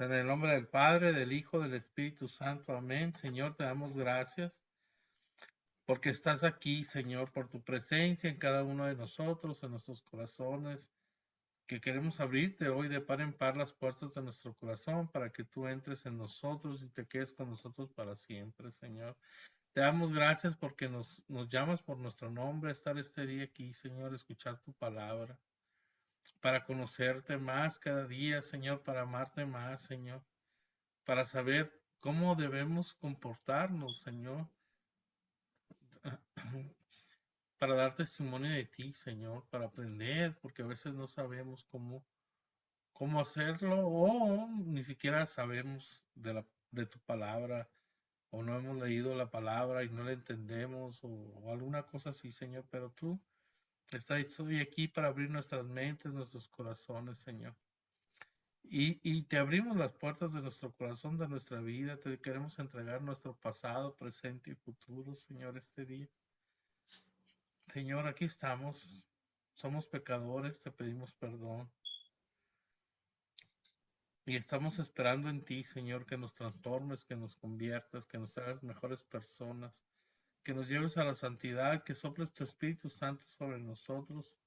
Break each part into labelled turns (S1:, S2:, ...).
S1: En el nombre del Padre, del Hijo, del Espíritu Santo. Amén. Señor, te damos gracias porque estás aquí, Señor, por tu presencia en cada uno de nosotros, en nuestros corazones, que queremos abrirte hoy de par en par las puertas de nuestro corazón para que tú entres en nosotros y te quedes con nosotros para siempre, Señor. Te damos gracias porque nos llamas por nuestro nombre a estar este día aquí, Señor, escuchar tu palabra, para conocerte más cada día, Señor, para amarte más, Señor, para saber cómo debemos comportarnos, Señor, para dar testimonio de ti, Señor, para aprender, porque a veces no sabemos cómo hacerlo o ni siquiera sabemos de tu palabra o no hemos leído la palabra y no la entendemos o alguna cosa así, Señor, pero tú estás hoy aquí para abrir nuestras mentes, nuestros corazones, Señor. Y te abrimos las puertas de nuestro corazón, de nuestra vida. Te queremos entregar nuestro pasado, presente y futuro, Señor, este día. Señor, aquí estamos. Somos pecadores, te pedimos perdón. Y estamos esperando en ti, Señor, que nos transformes, que nos conviertas, que nos hagas mejores personas, que nos lleves a la santidad, que soples tu Espíritu Santo sobre nosotros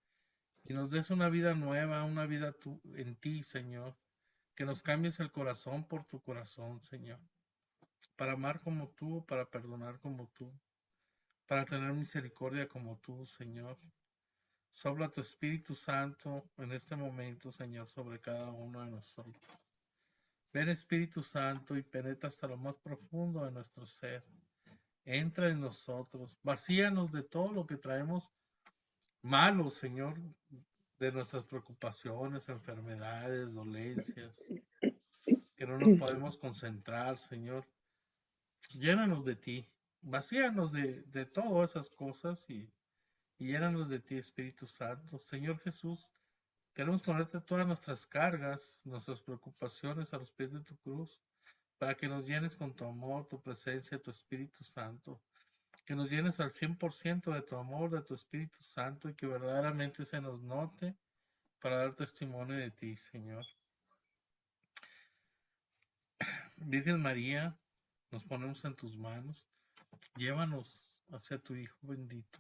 S1: y nos des una vida nueva, una vida en ti, Señor. Que nos cambies el corazón por tu corazón, Señor. Para amar como tú, para perdonar como tú, para tener misericordia como tú, Señor. Sopla tu Espíritu Santo en este momento, Señor, sobre cada uno de nosotros. Ven, Espíritu Santo, y penetra hasta lo más profundo de nuestro ser. Entra en nosotros, vacíanos de todo lo que traemos malo, Señor, de nuestras preocupaciones, enfermedades, dolencias, que no nos podemos concentrar, Señor. Llénanos de ti, vacíanos de todas esas cosas y llénanos de ti, Espíritu Santo. Señor Jesús, queremos ponerte todas nuestras cargas, nuestras preocupaciones a los pies de tu cruz, para que nos llenes con tu amor, tu presencia, tu Espíritu Santo, que nos llenes al 100% de tu amor, de tu Espíritu Santo, y que verdaderamente se nos note para dar testimonio de ti, Señor. Virgen María, nos ponemos en tus manos, llévanos hacia tu Hijo bendito.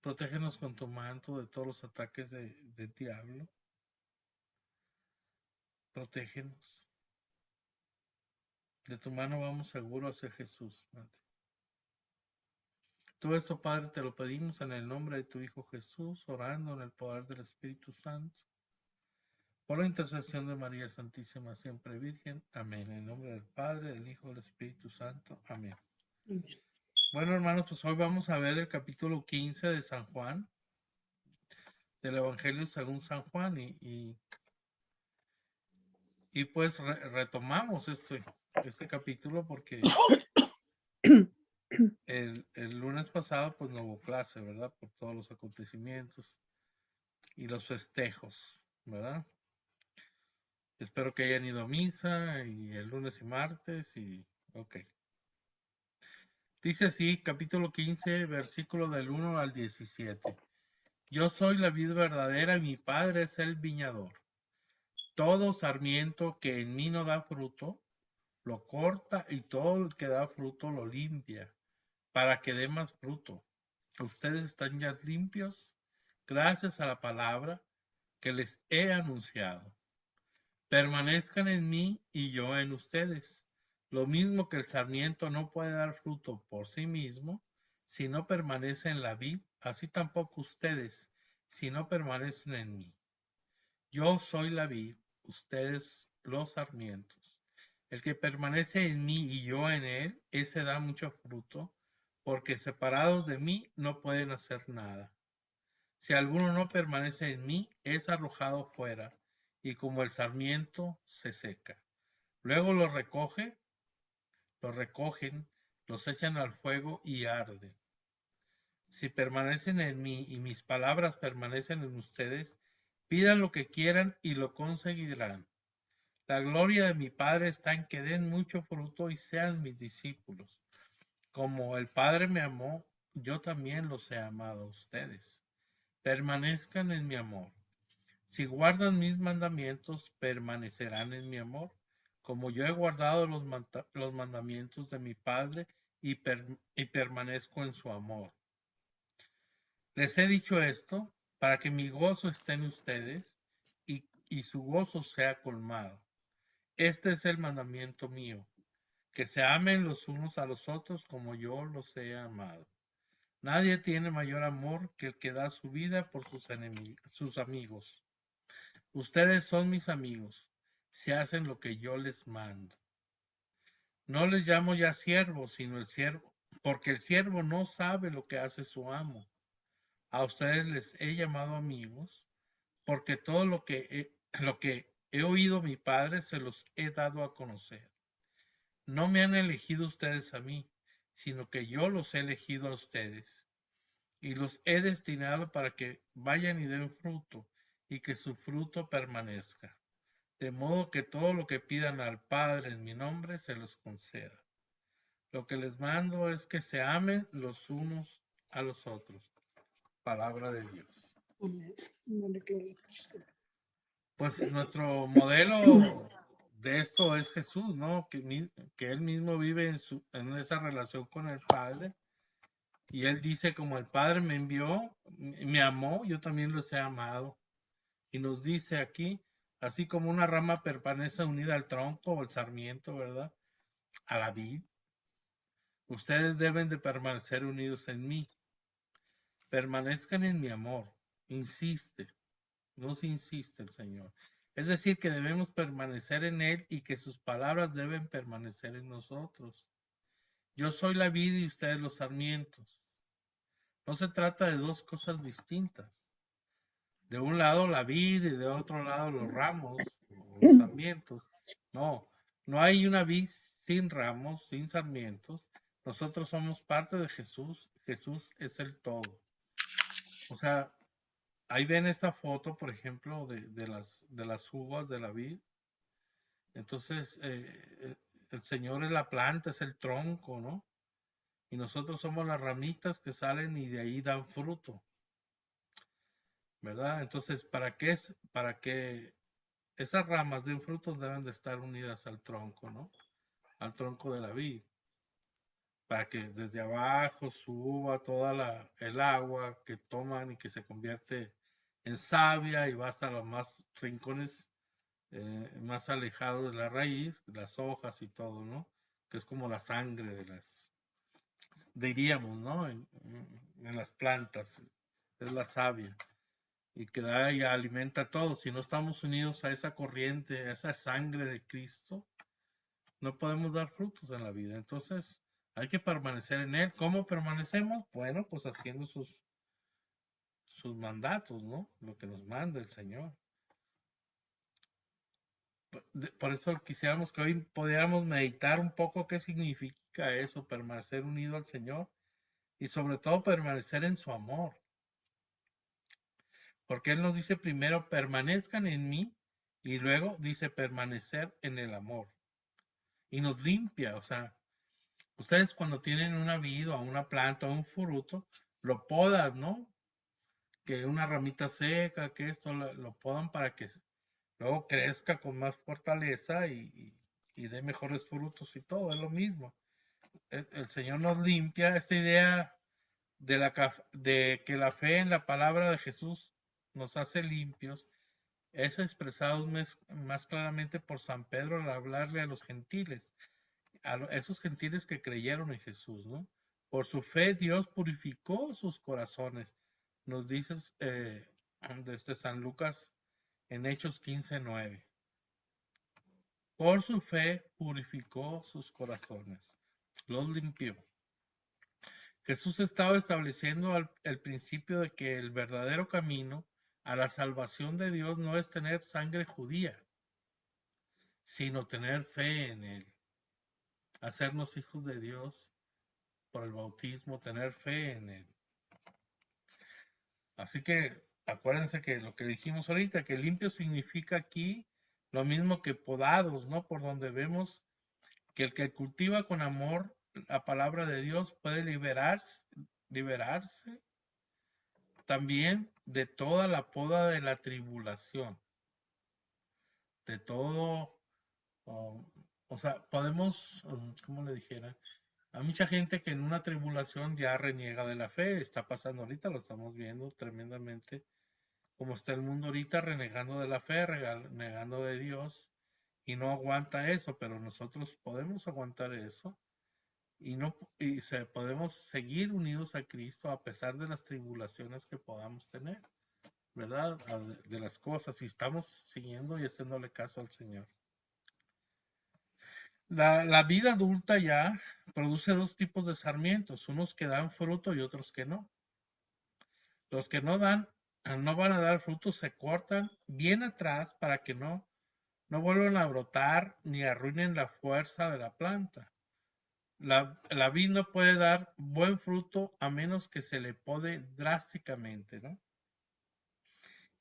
S1: Protégenos con tu manto de todos los ataques del diablo. Protégenos. De tu mano vamos seguro hacia Jesús, Madre. Todo esto, Padre, te lo pedimos en el nombre de tu Hijo Jesús, orando en el poder del Espíritu Santo. Por la intercesión de María Santísima, siempre Virgen. Amén. En el nombre del Padre, del Hijo, del Espíritu Santo. Amén. Bueno, hermanos, pues hoy vamos a ver el capítulo 15 de San Juan, del Evangelio según San Juan, y pues retomamos este capítulo porque el lunes pasado pues no hubo clase, ¿verdad? Por todos los acontecimientos y los festejos, ¿verdad? Espero que hayan ido a misa y el lunes y martes y ok. Dice así, capítulo 15, versículo del 1 al 17. Yo soy la vid verdadera y mi Padre es el viñador. Todo sarmiento que en mí no da fruto, lo corta, y todo el que da fruto lo limpia, para que dé más fruto. Ustedes están ya limpios gracias a la palabra que les he anunciado. Permanezcan en mí y yo en ustedes. Lo mismo que el sarmiento no puede dar fruto por sí mismo si no permanece en la vid, así tampoco ustedes si no permanecen en mí. Yo soy la vid, ustedes los sarmientos. El que permanece en mí y yo en él, ese da mucho fruto, porque separados de mí no pueden hacer nada. Si alguno no permanece en mí, es arrojado fuera, y como el sarmiento se seca. Luego lo recogen, los echan al fuego y arden. Si permanecen en mí y mis palabras permanecen en ustedes, pidan lo que quieran y lo conseguirán. La gloria de mi Padre está en que den mucho fruto y sean mis discípulos. Como el Padre me amó, yo también los he amado a ustedes. Permanezcan en mi amor. Si guardan mis mandamientos, permanecerán en mi amor, como yo he guardado los mandamientos de mi Padre y permanezco en su amor. Les he dicho esto para que mi gozo esté en ustedes y su gozo sea colmado. Este es el mandamiento mío, que se amen los unos a los otros como yo los he amado. Nadie tiene mayor amor que el que da su vida por sus amigos. Ustedes son mis amigos, si hacen lo que yo les mando. No les llamo ya siervos, sino el siervo, porque el siervo no sabe lo que hace su amo. A ustedes les he llamado amigos, porque todo lo que he oído mi Padre se los he dado a conocer. No me han elegido ustedes a mí, sino que yo los he elegido a ustedes y los he destinado para que vayan y den fruto y que su fruto permanezca. De modo que todo lo que pidan al Padre en mi nombre se los conceda. Lo que les mando es que se amen los unos a los otros. Palabra de Dios. Pues nuestro modelo de esto es Jesús, ¿no? Que él mismo vive en esa relación con el Padre. Y él dice, como el Padre me envió, me amó, yo también los he amado. Y nos dice aquí, así como una rama permanece unida al tronco o al sarmiento, ¿verdad? A la vid. Ustedes deben de permanecer unidos en mí. Permanezcan en mi amor. Insiste, nos insiste el Señor. Es decir, que debemos permanecer en Él y que sus palabras deben permanecer en nosotros. Yo soy la vid y ustedes los sarmientos. No se trata de dos cosas distintas. De un lado la vid y de otro lado los ramos o los sarmientos. No, no hay una vid sin ramos, sin sarmientos. Nosotros somos parte de Jesús. Jesús es el todo. O sea, ahí ven esta foto, por ejemplo, de las uvas de la vid. Entonces, el Señor es la planta, es el tronco, ¿no? Y nosotros somos las ramitas que salen y de ahí dan fruto, ¿verdad? Entonces, para que esas ramas den frutos deben de estar unidas al tronco, ¿no? Al tronco de la vid, para que desde abajo suba toda el agua que toman y que se convierte en savia y va hasta los más rincones más alejados de la raíz, las hojas y todo, ¿no? Que es como la sangre diríamos, ¿no? En las plantas, es la savia y que da y alimenta todo. Si no estamos unidos a esa corriente, a esa sangre de Cristo, no podemos dar frutos en la vida. Entonces, hay que permanecer en Él. ¿Cómo permanecemos? Bueno, pues haciendo sus mandatos, ¿no? Lo que nos manda el Señor. Por eso quisiéramos que hoy pudiéramos meditar un poco qué significa eso, permanecer unido al Señor y sobre todo permanecer en su amor. Porque Él nos dice primero, permanezcan en mí y luego dice permanecer en el amor. Y nos limpia, o sea, ustedes cuando tienen una vid o una planta o un fruto, lo podan, ¿no? Que una ramita seca, que esto lo podan para que luego crezca con más fortaleza y dé mejores frutos y todo, es lo mismo. El Señor nos limpia esta idea de que la fe en la palabra de Jesús nos hace limpios, es expresado más claramente por San Pedro al hablarle a los gentiles, a esos gentiles que creyeron en Jesús, ¿no? Por su fe Dios purificó sus corazones, nos dice desde San Lucas en Hechos 15:9. Por su fe purificó sus corazones, los limpió. Jesús estaba estableciendo el principio de que el verdadero camino a la salvación de Dios no es tener sangre judía, sino tener fe en Él, hacernos hijos de Dios por el bautismo, tener fe en Él. Así que acuérdense que lo que dijimos ahorita, que limpio significa aquí lo mismo que podados, ¿no? Por donde vemos que el que cultiva con amor la palabra de Dios puede liberarse también de toda la poda de la tribulación, de todo, oh, o sea, podemos, ¿cómo le dijera? Hay mucha gente que en una tribulación ya reniega de la fe, está pasando ahorita, lo estamos viendo tremendamente, como está el mundo ahorita renegando de la fe, renegando de Dios, y no aguanta eso, pero nosotros podemos aguantar eso y no podemos seguir unidos a Cristo a pesar de las tribulaciones que podamos tener, ¿verdad? De las cosas, y estamos siguiendo y haciéndole caso al Señor. La vida adulta ya produce dos tipos de sarmientos, unos que dan fruto y otros que no. Los que no dan, no van a dar frutos, se cortan bien atrás para que no vuelvan a brotar ni arruinen la fuerza de la planta. La vid no puede dar buen fruto a menos que se le pode drásticamente, ¿no?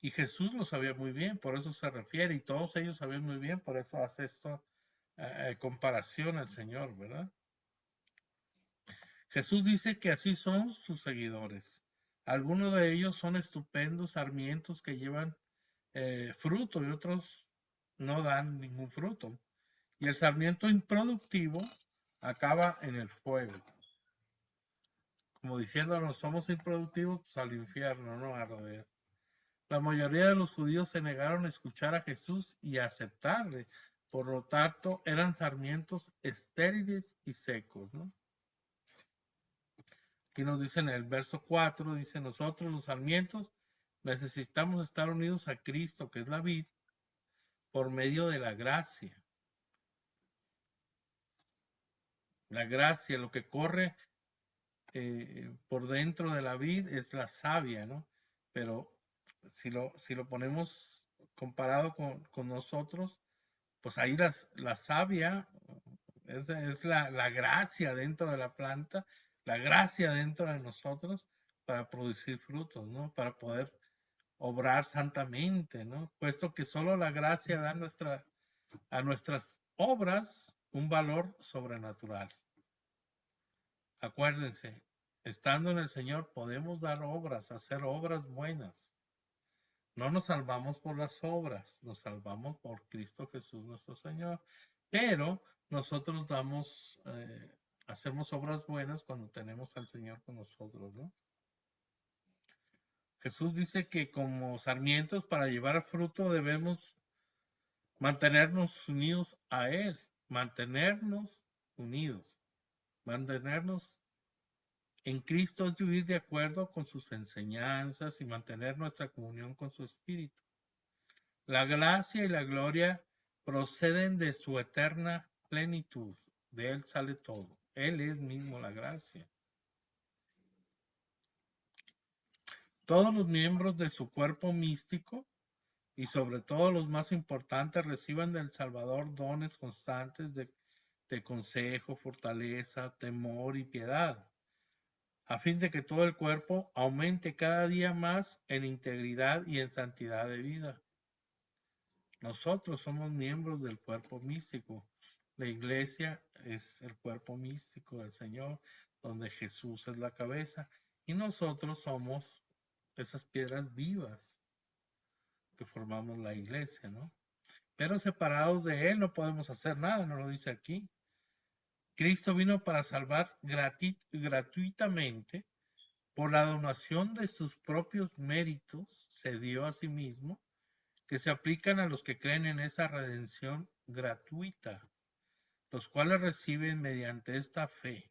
S1: Y Jesús lo sabía muy bien, por eso se refiere, y todos ellos sabían muy bien, por eso hace esto comparación al Señor, ¿verdad? Jesús dice que así son sus seguidores. Algunos de ellos son estupendos sarmientos que llevan fruto y otros no dan ningún fruto. Y el sarmiento improductivo acaba en el fuego. Como diciéndonos, somos improductivos, pues al infierno, no a arder. La mayoría de los judíos se negaron a escuchar a Jesús y a aceptarle. Por lo tanto, eran sarmientos estériles y secos, ¿no? Aquí nos dice en el verso 4, dice, nosotros los sarmientos necesitamos estar unidos a Cristo, que es la vid, por medio de la gracia. La gracia, lo que corre por dentro de la vid es la savia, ¿no? Pero si lo ponemos comparado con nosotros, pues ahí la savia es la gracia dentro de la planta, la gracia dentro de nosotros para producir frutos, ¿no? Para poder obrar santamente, ¿no? Puesto que solo la gracia da a nuestras obras un valor sobrenatural. Acuérdense, estando en el Señor podemos dar obras, hacer obras buenas. No nos salvamos por las obras, nos salvamos por Cristo Jesús nuestro Señor. Pero nosotros hacemos obras buenas cuando tenemos al Señor con nosotros, ¿no? Jesús dice que como sarmientos para llevar fruto debemos mantenernos unidos a Él, mantenernos unidos, mantenernos en Cristo es vivir de acuerdo con sus enseñanzas y mantener nuestra comunión con su Espíritu. La gracia y la gloria proceden de su eterna plenitud. De Él sale todo. Él es mismo la gracia. Todos los miembros de su cuerpo místico y sobre todo los más importantes reciban del Salvador dones constantes de consejo, fortaleza, temor y piedad, a fin de que todo el cuerpo aumente cada día más en integridad y en santidad de vida. Nosotros somos miembros del cuerpo místico. La iglesia es el cuerpo místico del Señor, donde Jesús es la cabeza, y nosotros somos esas piedras vivas que formamos la iglesia, ¿no? Pero separados de Él no podemos hacer nada, no lo dice aquí. Cristo vino para salvar gratuitamente por la donación de sus propios méritos, se dio a sí mismo, que se aplican a los que creen en esa redención gratuita, los cuales reciben mediante esta fe.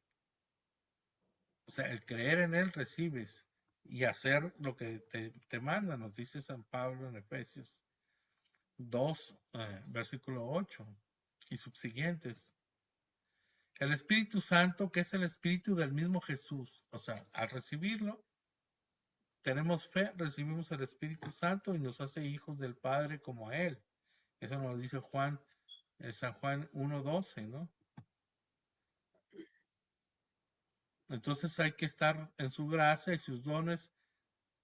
S1: O sea, el creer en Él recibes y hacer lo que te manda, nos dice San Pablo en Efesios 2, versículo 8 y subsiguientes. El Espíritu Santo, que es el Espíritu del mismo Jesús, o sea, al recibirlo, tenemos fe, recibimos el Espíritu Santo y nos hace hijos del Padre como a Él. Eso nos dice San Juan 1:12, ¿no? Entonces hay que estar en su gracia y sus dones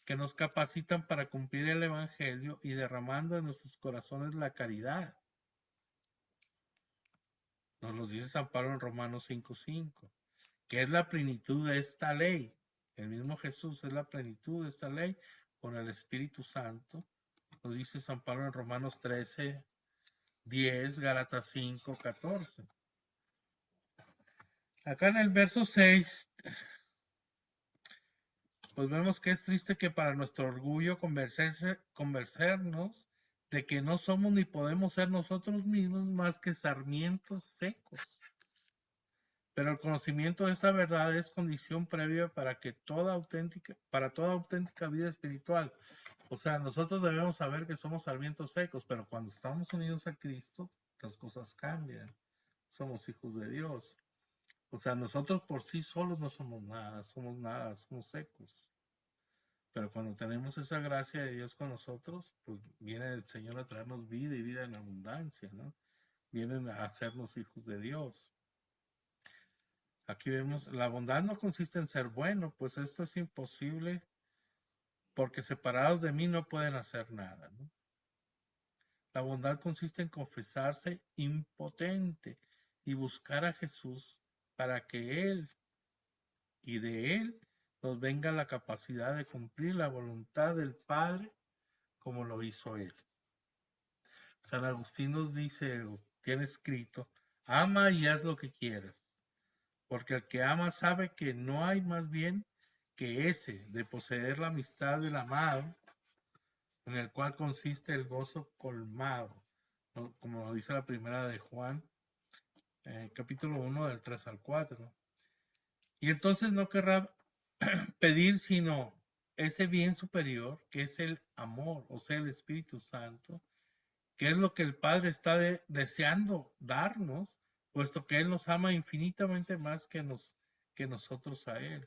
S1: que nos capacitan para cumplir el Evangelio y derramando en nuestros corazones la caridad. Nos lo dice San Pablo en Romanos 5:5, que es la plenitud de esta ley. El mismo Jesús es la plenitud de esta ley con el Espíritu Santo. Nos dice San Pablo en Romanos 13, 10, Gálatas 5, 14. Acá en el verso 6, pues vemos que es triste que para nuestro orgullo convencernos de que no somos ni podemos ser nosotros mismos más que sarmientos secos. Pero el conocimiento de esa verdad es condición previa para toda auténtica vida espiritual. O sea, nosotros debemos saber que somos sarmientos secos, pero cuando estamos unidos a Cristo, las cosas cambian. Somos hijos de Dios. O sea, nosotros por sí solos no somos nada, somos secos. Pero cuando tenemos esa gracia de Dios con nosotros, pues viene el Señor a traernos vida y vida en abundancia, ¿no? Vienen a hacernos hijos de Dios. Aquí vemos, la bondad no consiste en ser bueno, pues esto es imposible porque separados de mí no pueden hacer nada, ¿no? La bondad consiste en confesarse impotente y buscar a Jesús para que Él y de Él nos venga la capacidad de cumplir la voluntad del Padre como lo hizo Él. San Agustín nos dice, tiene escrito, ama y haz lo que quieras, porque el que ama sabe que no hay más bien que ese de poseer la amistad del amado, en el cual consiste el gozo colmado, ¿no? Como lo dice la primera de Juan, capítulo 1 del 3 al 4. Y entonces no querrá pedir sino ese bien superior que es el amor, o sea, el Espíritu Santo, que es lo que el Padre está deseando darnos, puesto que Él nos ama infinitamente más que nosotros a Él.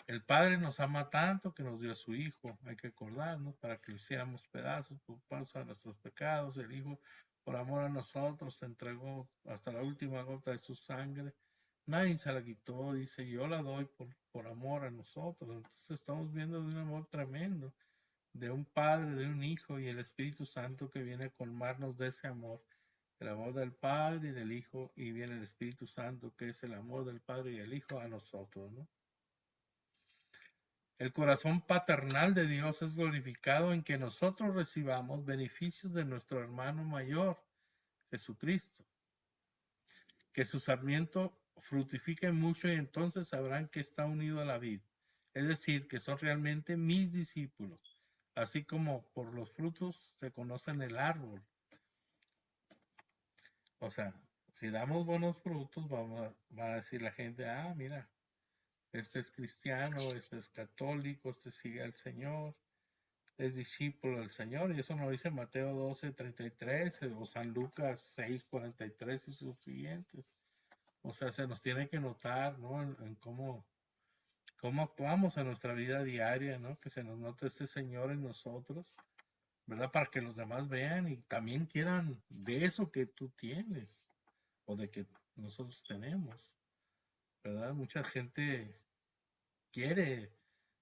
S1: El Padre nos ama tanto que nos dio a su Hijo, hay que acordarnos, para que lo hiciéramos pedazos por causa de nuestros pecados. El Hijo, por amor a nosotros, se entregó hasta la última gota de su sangre. Nadie se la quitó, dice, yo la doy por amor a nosotros. Entonces estamos viendo de un amor tremendo, de un Padre, de un Hijo y el Espíritu Santo que viene a colmarnos de ese amor. El amor del Padre y del Hijo, y viene el Espíritu Santo, que es el amor del Padre y del Hijo a nosotros, ¿no? El corazón paternal de Dios es glorificado en que nosotros recibamos beneficios de nuestro hermano mayor, Jesucristo. Que su sarmiento fructifique mucho y entonces sabrán que está unido a la vid. Es decir, que son realmente mis discípulos, así como por los frutos se conocen el árbol. O sea, si damos buenos frutos, va a decir la gente, ah, mira, este es cristiano, este es católico, este sigue al Señor, es discípulo del Señor, y eso nos dice Mateo 12:33 o San Lucas 6:43 y sus siguientes. O sea, se nos tiene que notar, ¿no? En cómo actuamos en nuestra vida diaria, ¿no? Que se nos note este Señor en nosotros, ¿verdad? Para que los demás vean y también quieran de eso que tú tienes o de que nosotros tenemos, ¿verdad? Mucha gente quiere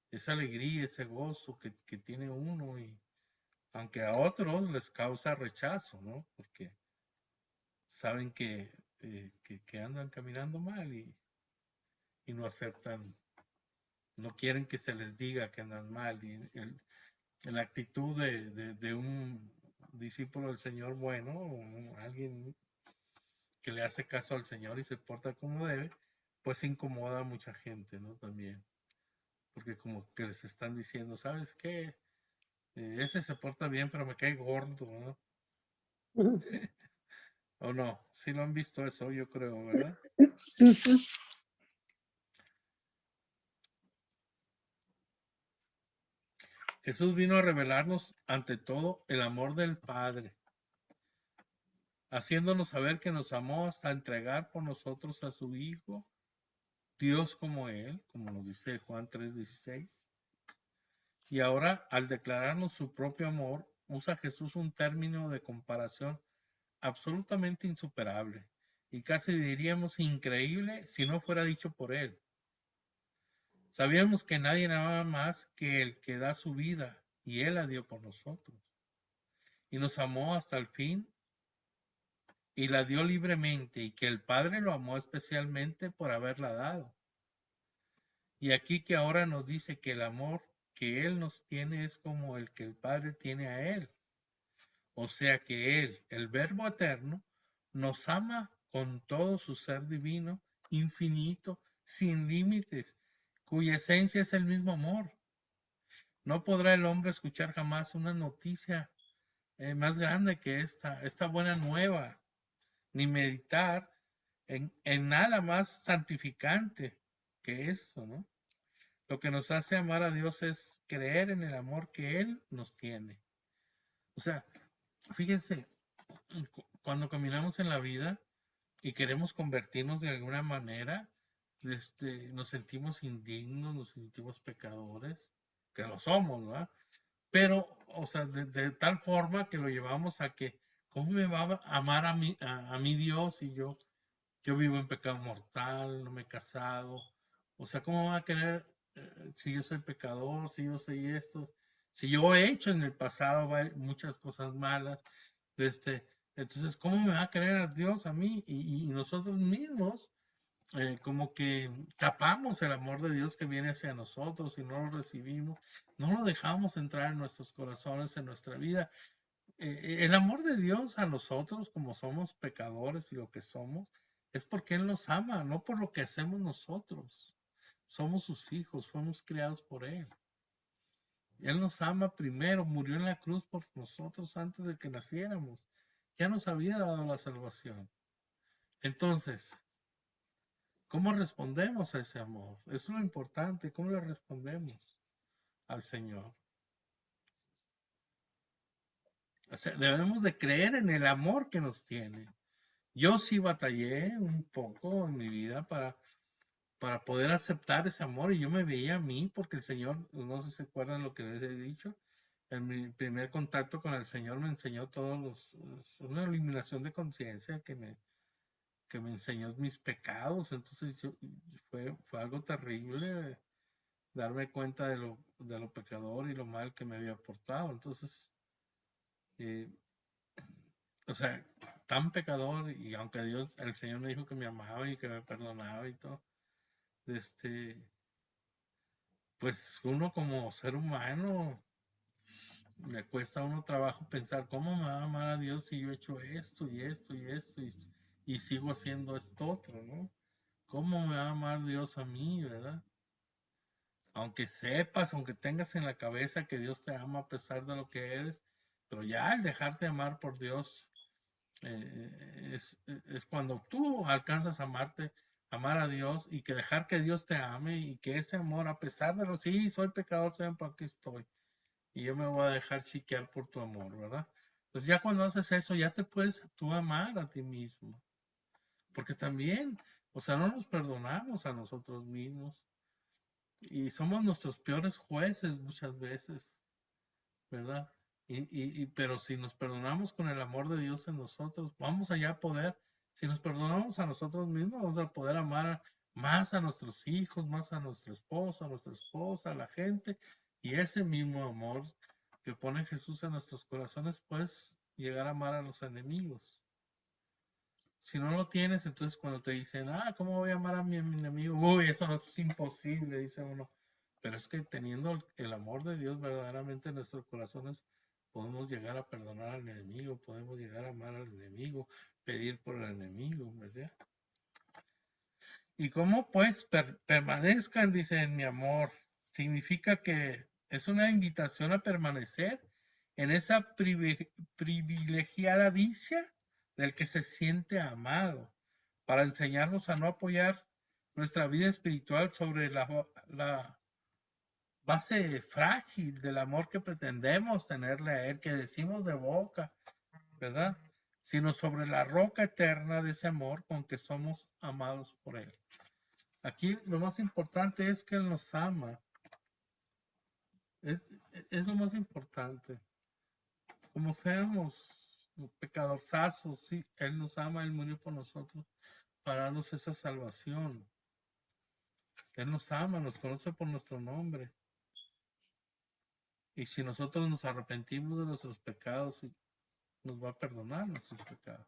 S1: esa alegría, ese gozo que tiene uno, y aunque a otros les causa rechazo, ¿no? Porque saben que andan caminando mal y no aceptan, no quieren que se les diga que andan mal. Y la actitud de un discípulo del Señor bueno, o alguien que le hace caso al Señor y se porta como debe, pues incomoda a mucha gente, ¿no? También, porque como que les están diciendo, ¿sabes qué? Ese se porta bien, pero me cae gordo, ¿no? ¿O no? Sí lo han visto eso, yo creo, ¿verdad? Jesús vino a revelarnos ante todo el amor del Padre, haciéndonos saber que nos amó hasta entregar por nosotros a su Hijo, Dios como Él, como nos dice Juan 3:16. Y ahora, al declararnos su propio amor, usa Jesús un término de comparación absolutamente insuperable y casi diríamos increíble si no fuera dicho por Él. Sabíamos que nadie amaba más que el que da su vida, y Él la dio por nosotros. Y nos amó hasta el fin y la dio libremente, y que el Padre lo amó especialmente por haberla dado. Y aquí que ahora nos dice que el amor que Él nos tiene es como el que el Padre tiene a Él. O sea que Él, el Verbo eterno, nos ama con todo su ser divino, infinito, sin límites, cuya esencia es el mismo amor. No podrá el hombre escuchar jamás una noticia más grande que esta buena nueva, ni meditar en nada más santificante que esto, ¿no? Lo que nos hace amar a Dios es creer en el amor que Él nos tiene. O sea, fíjense, cuando caminamos en la vida y queremos convertirnos de alguna manera, nos sentimos indignos, nos sentimos pecadores, que lo somos, ¿verdad? Pero, o sea, de tal forma que lo llevamos a que, ¿cómo me va a amar a mi Dios si yo vivo en pecado mortal, no me he casado? O sea, ¿cómo va a querer si yo soy pecador, si yo soy esto? Si yo he hecho en el pasado muchas cosas malas, este, entonces, ¿cómo me va a querer a Dios a mí? Y nosotros mismos, como que capamos el amor de Dios que viene hacia nosotros y no lo recibimos, no lo dejamos entrar en nuestros corazones, en nuestra vida. El amor de Dios a nosotros, como somos pecadores y lo que somos, es porque Él nos ama, no por lo que hacemos nosotros. Somos sus hijos, fuimos criados por Él. Él nos ama primero, murió en la cruz por nosotros antes de que naciéramos. Ya nos había dado la salvación. Entonces, ¿cómo respondemos a ese amor? Eso es lo importante, ¿cómo le respondemos al Señor? O sea, debemos de creer en el amor que nos tiene. Yo sí batallé un poco en mi vida para poder aceptar ese amor y yo me veía a mí porque el Señor, no sé si se acuerdan lo que les he dicho, en mi primer contacto con el Señor me enseñó una eliminación de conciencia que me enseñó mis pecados, entonces fue algo terrible darme cuenta de lo pecador y lo mal que me había portado, entonces, eh, o sea, tan pecador y aunque Dios, el Señor me dijo que me amaba y que me perdonaba y todo, este, pues uno como ser humano le cuesta a uno trabajo pensar cómo me va a amar a Dios si yo he hecho esto y esto y esto y sigo haciendo esto otro, ¿no? ¿Cómo me va a amar Dios a mí, verdad? Aunque sepas, aunque tengas en la cabeza que Dios te ama a pesar de lo que eres, pero ya al dejarte amar por Dios, es cuando tú alcanzas a amar a Dios y que dejar que Dios te ame y que ese amor, a pesar de lo, sí, soy pecador, siempre aquí estoy y yo me voy a dejar chiquear por tu amor, ¿verdad? Entonces ya cuando haces eso, ya te puedes tú amar a ti mismo, porque también, o sea, no nos perdonamos a nosotros mismos y somos nuestros peores jueces muchas veces, ¿verdad? Pero si nos perdonamos con el amor de Dios en nosotros, vamos allá a poder, si nos perdonamos a nosotros mismos, vamos a poder amar más a nuestros hijos, más a nuestro esposo, a nuestra esposa, a la gente, y ese mismo amor que pone Jesús en nuestros corazones, pues llegar a amar a los enemigos. Si no lo tienes, entonces cuando te dicen, ¿cómo voy a amar a mi enemigo? Uy, eso no es imposible, dice uno. Pero es que teniendo el amor de Dios verdaderamente en nuestros corazones, podemos llegar a perdonar al enemigo, podemos llegar a amar al enemigo, pedir por el enemigo, ¿verdad? Y cómo pues permanezcan, dice, en mi amor, significa que es una invitación a permanecer en esa privilegiada dicha del que se siente amado, para enseñarnos a no apoyar nuestra vida espiritual sobre la base frágil del amor que pretendemos tenerle a Él, que decimos de boca, ¿verdad? Sino sobre la roca eterna de ese amor con que somos amados por Él. Aquí lo más importante es que Él nos ama. Es, es lo más importante. Como seamos pecadorzazos, sí, Él nos ama, Él murió por nosotros para darnos esa salvación. Él nos ama, nos conoce por nuestro nombre. Y si nosotros nos arrepentimos de nuestros pecados, nos va a perdonar nuestros pecados.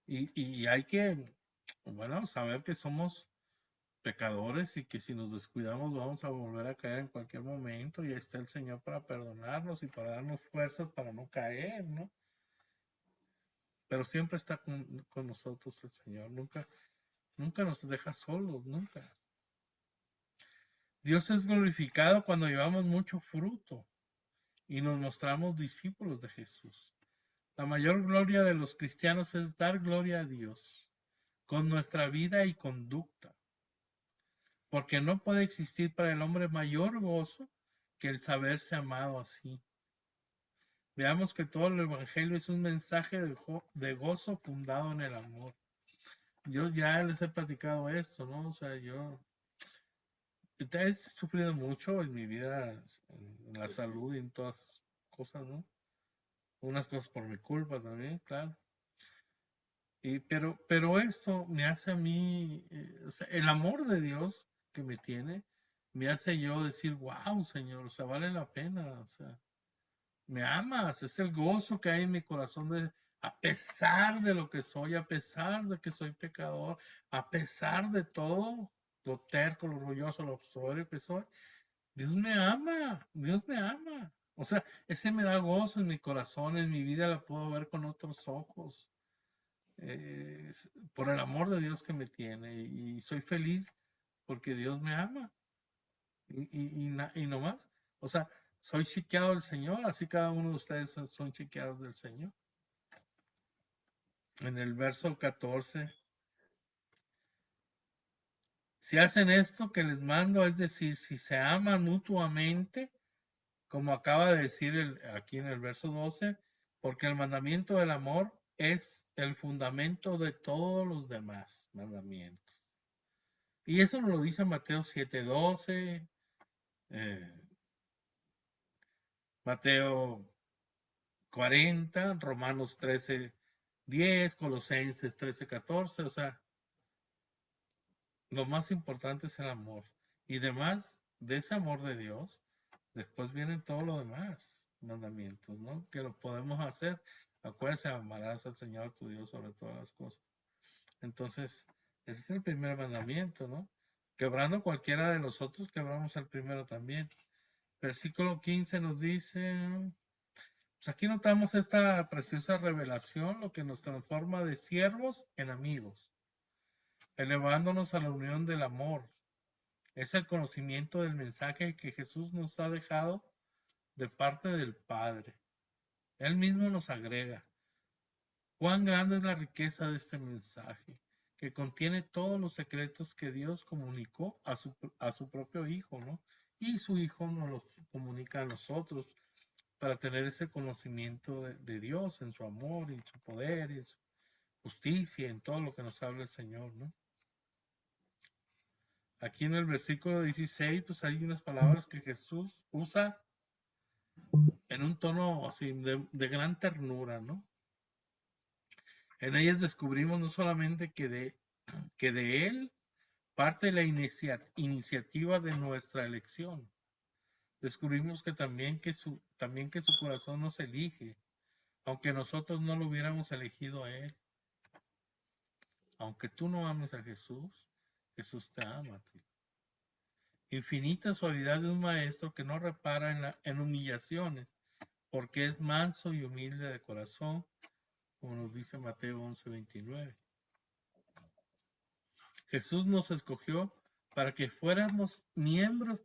S1: Y hay que, bueno, saber que somos pecadores y que si nos descuidamos vamos a volver a caer en cualquier momento, y ahí está el Señor para perdonarnos y para darnos fuerzas para no caer, ¿no? Pero siempre está con nosotros el Señor, nunca nos deja solos, nunca. Dios es glorificado cuando llevamos mucho fruto y nos mostramos discípulos de Jesús. La mayor gloria de los cristianos es dar gloria a Dios con nuestra vida y conducta, porque no puede existir para el hombre mayor gozo que el saberse amado así. Veamos que todo el Evangelio es un mensaje de gozo fundado en el amor. Yo ya les he platicado esto, ¿no? O sea, yo he sufrido mucho en mi vida, en la salud y en todas esas cosas, ¿no? Unas cosas por mi culpa también, claro. Pero esto me hace a mí, o sea, el amor de Dios que me tiene, me hace yo decir, wow, Señor, o sea, vale la pena, o sea, me amas, es el gozo que hay en mi corazón a pesar de lo que soy, a pesar de que soy pecador, a pesar de todo, lo terco, lo orgulloso, lo soberbio que soy, Dios me ama, Dios me ama. O sea, ese me da gozo en mi corazón, en mi vida la puedo ver con otros ojos, por el amor de Dios que me tiene, y soy feliz porque Dios me ama. Y no más, o sea, soy chiqueado del Señor, así cada uno de ustedes son chiqueados del Señor. En el verso 14, si hacen esto que les mando, es decir, si se aman mutuamente, como acaba de decir aquí en el verso 12, porque el mandamiento del amor es el fundamento de todos los demás mandamientos. Y eso nos lo dice Mateo 7:12, eh, Mateo 40, Romanos 13:10, Colosenses 13:14, o sea, lo más importante es el amor. Y demás de ese amor de Dios, después vienen todo lo demás mandamientos, ¿no? Que lo podemos hacer. Acuérdense, amarás al Señor tu Dios sobre todas las cosas. Entonces, ese es el primer mandamiento, ¿no? Quebrando cualquiera de los otros, quebramos el primero también. Versículo 15 nos dice, pues aquí notamos esta preciosa revelación, lo que nos transforma de siervos en amigos, elevándonos a la unión del amor. Es el conocimiento del mensaje que Jesús nos ha dejado de parte del Padre. Él mismo nos agrega, cuán grande es la riqueza de este mensaje, que contiene todos los secretos que Dios comunicó a su propio Hijo, ¿no? Y su Hijo nos los comunica a nosotros para tener ese conocimiento de Dios en su amor, en su poder, en su justicia, en todo lo que nos habla el Señor, ¿no? Aquí en el versículo 16, pues hay unas palabras que Jesús usa en un tono así de gran ternura, ¿no? En ellas descubrimos no solamente que de Él parte la iniciativa de nuestra elección. Descubrimos que también que su corazón nos elige, aunque nosotros no lo hubiéramos elegido a Él. Aunque tú no ames a Jesús, Jesús te ama a ti. Infinita suavidad de un maestro que no repara en humillaciones, porque es manso y humilde de corazón, como nos dice Mateo 11:29. Jesús nos escogió para que fuéramos miembros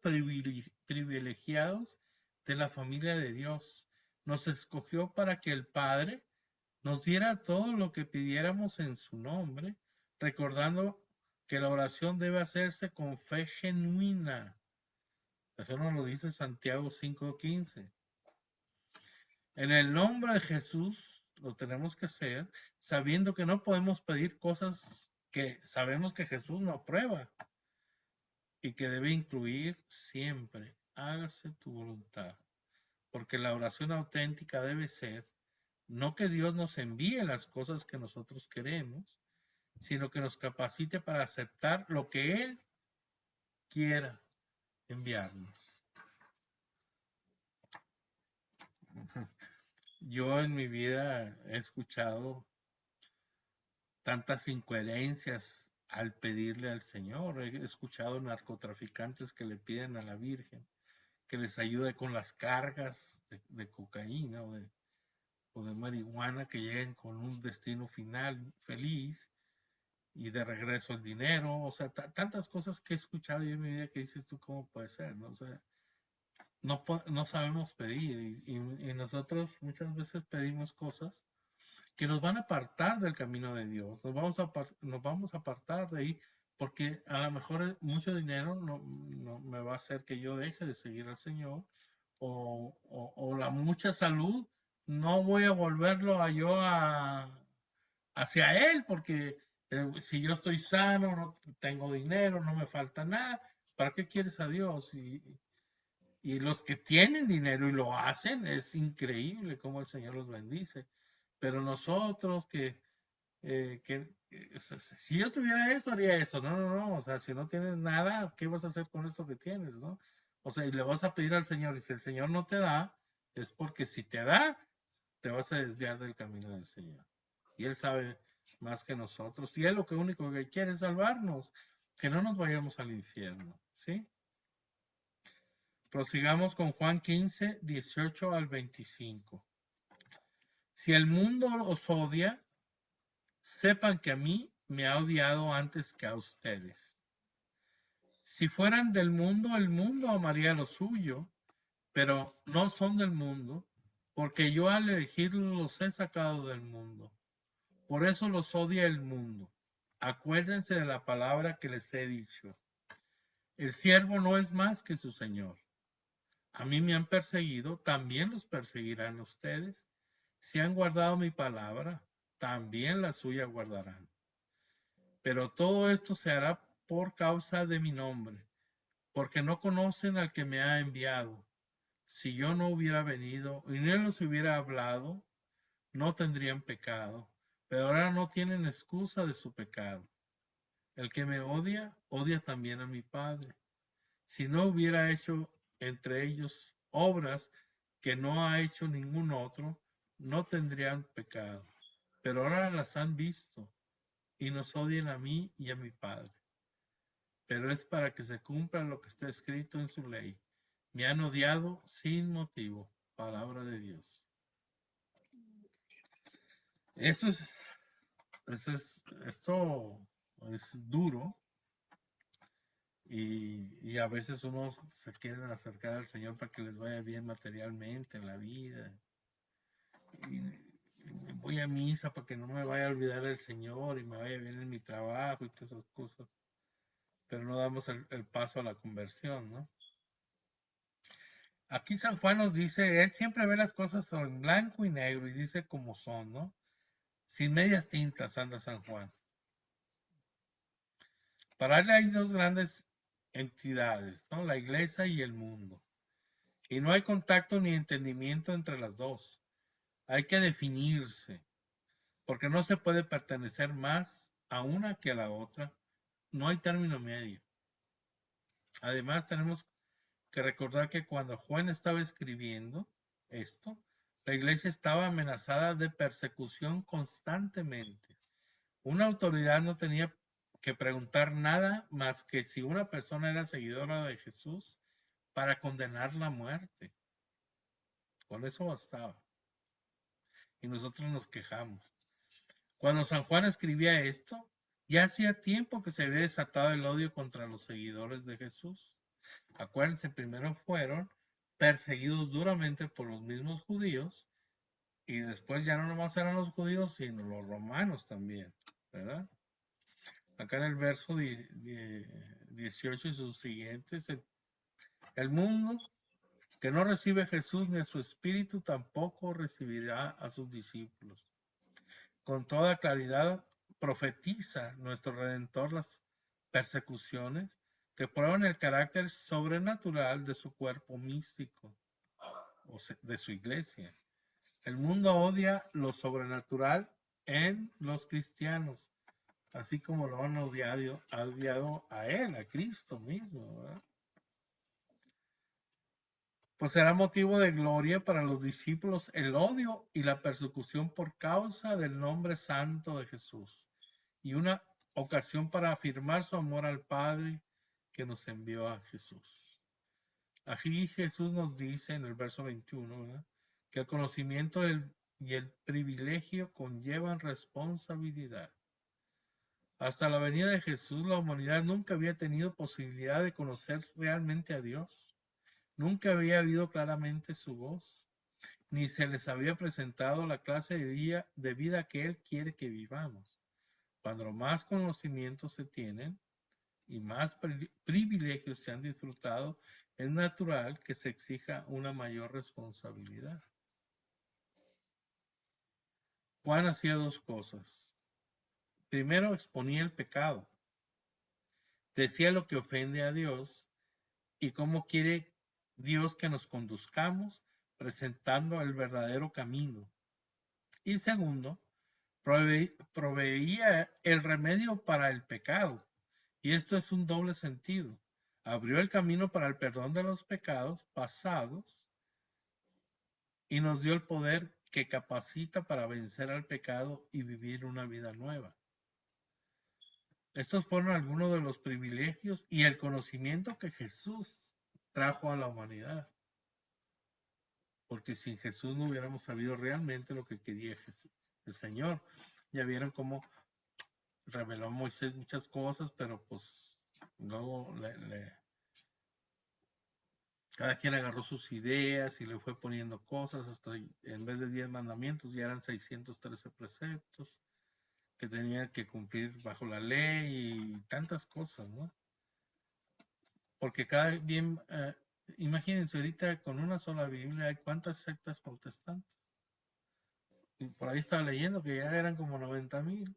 S1: privilegiados de la familia de Dios. Nos escogió para que el Padre nos diera todo lo que pidiéramos en su nombre, recordando que la oración debe hacerse con fe genuina. Eso nos lo dice Santiago 5:15. En el nombre de Jesús lo tenemos que hacer, sabiendo que no podemos pedir cosas que sabemos que Jesús no aprueba y que debe incluir siempre, hágase tu voluntad. Porque la oración auténtica debe ser no que Dios nos envíe las cosas que nosotros queremos, sino que nos capacite para aceptar lo que Él quiera enviarnos. Yo en mi vida he escuchado tantas incoherencias al pedirle al Señor. He escuchado narcotraficantes que le piden a la Virgen que les ayude con las cargas de cocaína o de marihuana, que lleguen con un destino final feliz y de regreso el dinero. O sea, tantas cosas que he escuchado yo en mi vida que dices tú, ¿cómo puede ser? ¿No? O sea, no sabemos pedir y nosotros muchas veces pedimos cosas que nos van a apartar del camino de Dios, nos vamos a apartar de ahí, porque a lo mejor mucho dinero no me va a hacer que yo deje de seguir al Señor, o la mucha salud, no voy a volverlo hacia Él, porque si yo estoy sano, no tengo dinero, no me falta nada, ¿para qué quieres a Dios? Y los que tienen dinero y lo hacen, es increíble cómo el Señor los bendice. Pero nosotros si yo tuviera esto, haría esto. No, no, no. O sea, si no tienes nada, ¿qué vas a hacer con esto que tienes, no? O sea, y le vas a pedir al Señor, y si el Señor no te da, es porque si te da, te vas a desviar del camino del Señor. Y Él sabe más que nosotros. Y Él lo único que quiere es salvarnos, que no nos vayamos al infierno, ¿sí? Prosigamos con Juan 15, 18 al 25. Si el mundo os odia, sepan que a mí me ha odiado antes que a ustedes. Si fueran del mundo, el mundo amaría lo suyo, pero no son del mundo, porque yo al elegirlos los he sacado del mundo. Por eso los odia el mundo. Acuérdense de la palabra que les he dicho. El siervo no es más que su señor. A mí me han perseguido, también los perseguirán ustedes. Si han guardado mi palabra, también la suya guardarán. Pero todo esto se hará por causa de mi nombre, porque no conocen al que me ha enviado. Si yo no hubiera venido y no les hubiera hablado, no tendrían pecado, pero ahora no tienen excusa de su pecado. El que me odia, odia también a mi Padre. Si no hubiera hecho entre ellos obras que no ha hecho ningún otro, no tendrían pecado. Pero ahora las han visto y nos odian a mí y a mi Padre. Pero es para que se cumpla lo que está escrito en su ley. Me han odiado sin motivo. Palabra de Dios. Esto esto es duro, y a veces uno se quiere acercar al Señor para que les vaya bien materialmente en la vida. Y voy a misa para que no me vaya a olvidar el Señor y me vaya bien en mi trabajo y todas esas cosas. Pero no damos el paso a la conversión, ¿no? Aquí San Juan nos dice, él siempre ve las cosas en blanco y negro y dice como son, ¿no? Sin medias tintas anda San Juan. Para él hay dos grandes entidades, ¿no? La iglesia y el mundo. Y no hay contacto ni entendimiento entre las dos. Hay que definirse, porque no se puede pertenecer más a una que a la otra. No hay término medio. Además, tenemos que recordar que cuando Juan estaba escribiendo esto, la iglesia estaba amenazada de persecución constantemente. Una autoridad no tenía que preguntar nada más que si una persona era seguidora de Jesús para condenarla a muerte. Con eso bastaba. Y nosotros nos quejamos. Cuando San Juan escribía esto, ya hacía tiempo que se había desatado el odio contra los seguidores de Jesús. Acuérdense, primero fueron perseguidos duramente por los mismos judíos, y después ya no nomás eran los judíos, sino los romanos también, ¿verdad? Acá en el verso 18 y sus siguientes, el mundo que no recibe a Jesús ni a su Espíritu tampoco recibirá a sus discípulos. Con toda claridad profetiza nuestro Redentor las persecuciones que prueban el carácter sobrenatural de su cuerpo místico, o de su iglesia. El mundo odia lo sobrenatural en los cristianos, así como lo han odiado a él, a Cristo mismo, ¿verdad? Pues será motivo de gloria para los discípulos el odio y la persecución por causa del nombre santo de Jesús, y una ocasión para afirmar su amor al Padre que nos envió a Jesús. Aquí Jesús nos dice en el verso 21, ¿verdad?, que el conocimiento y el privilegio conllevan responsabilidad. Hasta la venida de Jesús, la humanidad nunca había tenido posibilidad de conocer realmente a Dios. Nunca había oído claramente su voz, ni se les había presentado la clase de vida que Él quiere que vivamos. Cuando más conocimientos se tienen y más privilegios se han disfrutado, es natural que se exija una mayor responsabilidad. Juan hacía dos cosas. Primero, exponía el pecado. Decía lo que ofende a Dios y cómo quiere Dios que nos conduzcamos, presentando el verdadero camino. Y segundo, proveía el remedio para el pecado. Y esto es un doble sentido. Abrió el camino para el perdón de los pecados pasados y nos dio el poder que capacita para vencer al pecado y vivir una vida nueva. Estos fueron algunos de los privilegios y el conocimiento que Jesús trajo a la humanidad. Porque sin Jesús no hubiéramos sabido realmente lo que quería el Señor. Ya vieron cómo reveló a Moisés muchas cosas, pero pues luego cada quien agarró sus ideas y le fue poniendo cosas, hasta en vez de 10 mandamientos ya eran 613 preceptos que tenían que cumplir bajo la ley y tantas cosas, ¿no? Porque cada bien, imagínense ahorita con una sola Biblia hay cuántas sectas protestantes. Y por ahí estaba leyendo que ya eran como 90,000.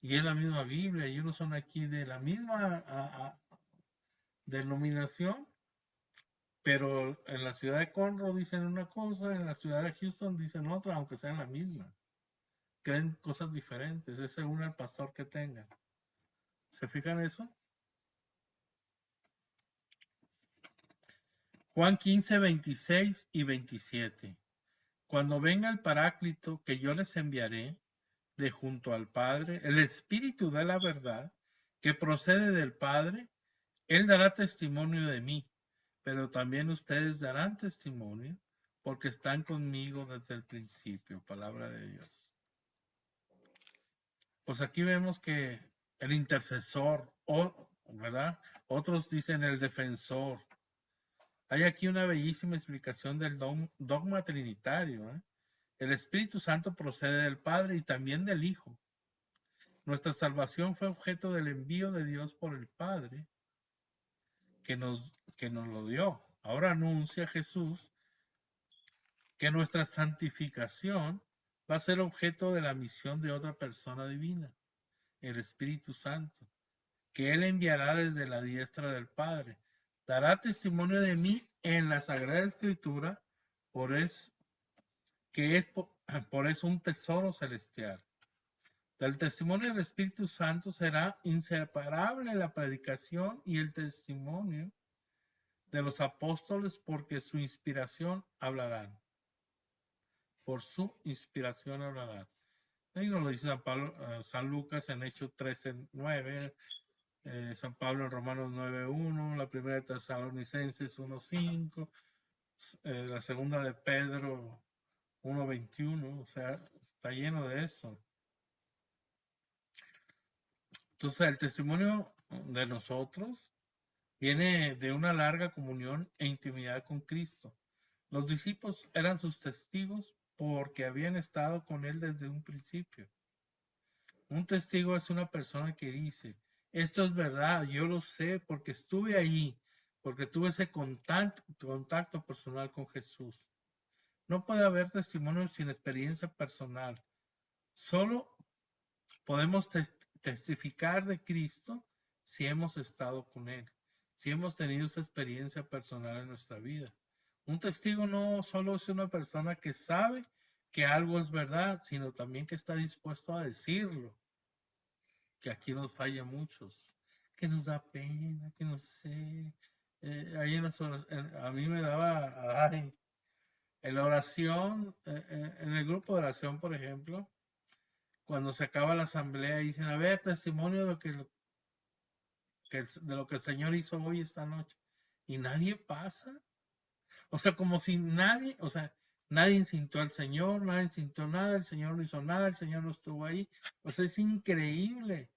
S1: Y es la misma Biblia, y unos son aquí de la misma denominación, pero en la ciudad de Conroe dicen una cosa, en la ciudad de Houston dicen otra, aunque sean la misma. Creen cosas diferentes, es según el pastor que tengan. ¿Se fijan eso? Juan 15, 26 y 27. Cuando venga el Paráclito que yo les enviaré de junto al Padre, el Espíritu de la verdad, que procede del Padre, Él dará testimonio de mí, pero también ustedes darán testimonio porque están conmigo desde el principio. Palabra de Dios. Pues aquí vemos que el intercesor, ¿verdad? Otros dicen el defensor. Hay aquí una bellísima explicación del dogma trinitario, ¿eh? El Espíritu Santo procede del Padre y también del Hijo. Nuestra salvación fue objeto del envío de Dios por el Padre que nos lo dio. Ahora anuncia Jesús que nuestra santificación va a ser objeto de la misión de otra persona divina, el Espíritu Santo, que Él enviará desde la diestra del Padre. Dará testimonio de mí en la Sagrada Escritura, por eso un tesoro celestial. Del testimonio del Espíritu Santo será inseparable la predicación y el testimonio de los apóstoles, porque su inspiración hablarán. Por su inspiración hablarán. Ahí nos lo dice San Lucas en Hechos 13:9, San Pablo en Romanos 9:1, la primera de Tesalonicenses 1:5, la segunda de Pedro 1:21, o sea, está lleno de eso. Entonces, el testimonio de nosotros viene de una larga comunión e intimidad con Cristo. Los discípulos eran sus testigos porque habían estado con Él desde un principio. Un testigo es una persona que dice, esto es verdad, yo lo sé porque estuve ahí, porque tuve ese contacto personal con Jesús. No puede haber testimonio sin experiencia personal. Solo podemos testificar de Cristo si hemos estado con Él, si hemos tenido esa experiencia personal en nuestra vida. Un testigo no solo es una persona que sabe que algo es verdad, sino también que está dispuesto a decirlo. Que aquí nos falla muchos, que nos da pena, que no sé. Ahí en las a mí me daba, en la oración, en el grupo de oración, por ejemplo, cuando se acaba la asamblea dicen, a ver, testimonio de lo que el Señor hizo hoy, esta noche. Y nadie pasa. O sea, como si nadie, o sea, nadie sintió al Señor, nadie sintió nada, el Señor no hizo nada, el Señor no estuvo ahí. O sea, es increíble.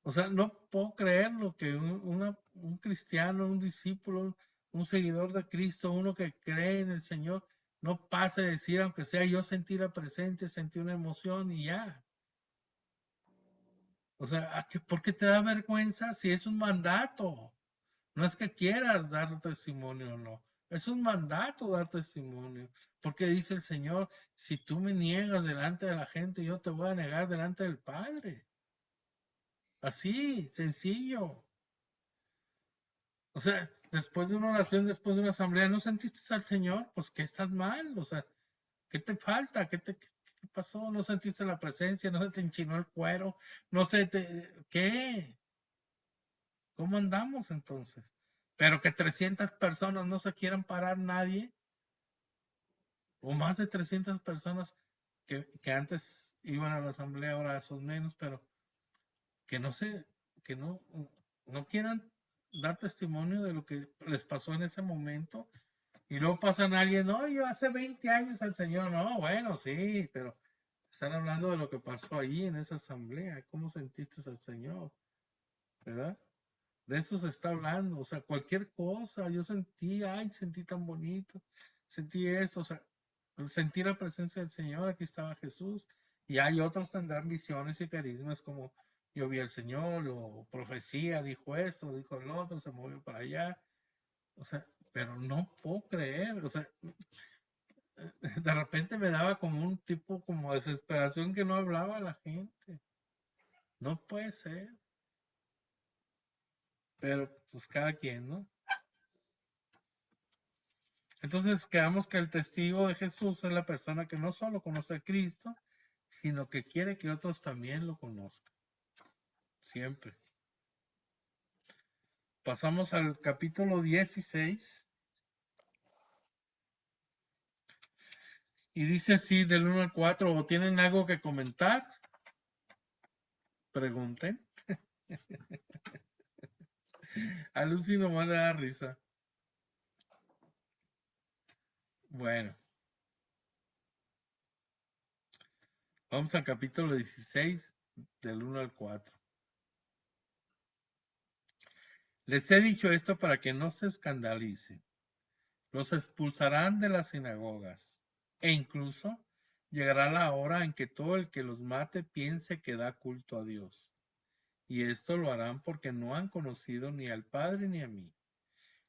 S1: O sea, no puedo creerlo que un cristiano, un discípulo, un seguidor de Cristo, uno que cree en el Señor, no pase a decir, aunque sea yo sentí la presencia, sentí una emoción y ya. O sea, ¿por qué te da vergüenza si es un mandato? No es que quieras dar testimonio o no. Es un mandato dar testimonio. Porque dice el Señor, si tú me niegas delante de la gente, yo te voy a negar delante del Padre. Así, sencillo. O sea, después de una oración, después de una asamblea, ¿no sentiste al Señor? Pues que estás mal. O sea, ¿qué te falta? ¿Qué pasó? ¿No sentiste la presencia? ¿No se te enchinó el cuero? ¿No se te... ¿Qué? ¿Cómo andamos entonces? Pero que 300 personas no se quieran parar nadie, o más de 300 personas que antes iban a la asamblea, ahora son menos, pero que no se, que no quieran dar testimonio de lo que les pasó en ese momento. Y luego pasan a alguien, no, yo hace 20 años al Señor, no, bueno, sí, pero están hablando de lo que pasó ahí en esa asamblea, cómo sentiste al Señor, ¿verdad? De eso se está hablando, o sea, cualquier cosa, yo sentí, ay, sentí tan bonito, sentí eso, o sea, sentí la presencia del Señor, aquí estaba Jesús, y hay otros tendrán visiones y carismas como yo vi al Señor, o profecía, dijo esto, dijo el otro, se movió para allá, o sea, pero no puedo creer, o sea, de repente me daba como un tipo como desesperación que no hablaba la gente, no puede ser, pero pues cada quien, ¿no? Entonces quedamos que el testigo de Jesús es la persona que no solo conoce a Cristo, sino que quiere que otros también lo conozcan. Siempre. Pasamos al capítulo 16 y dice así del 1 al 4, ¿o tienen algo que comentar? Pregunten. A Lucy nomás le da risa. Bueno, vamos al capítulo 16 del 1 al 4. Les he dicho esto para que no se escandalicen. Los expulsarán de las sinagogas e incluso llegará la hora en que todo el que los mate piense que da culto a Dios. Y esto lo harán porque no han conocido ni al Padre ni a mí.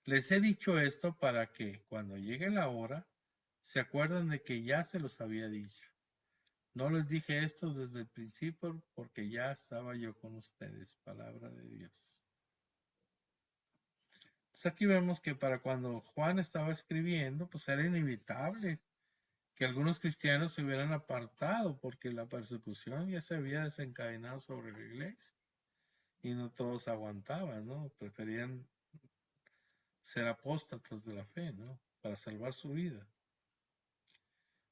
S1: Les he dicho esto para que, cuando llegue la hora, se acuerden de que ya se los había dicho. No les dije esto desde el principio porque ya estaba yo con ustedes. Palabra de Dios. Pues aquí vemos que para cuando Juan estaba escribiendo, pues era inevitable que algunos cristianos se hubieran apartado porque la persecución ya se había desencadenado sobre la iglesia y no todos aguantaban, ¿no? Preferían ser apóstatas de la fe, ¿no? Para salvar su vida.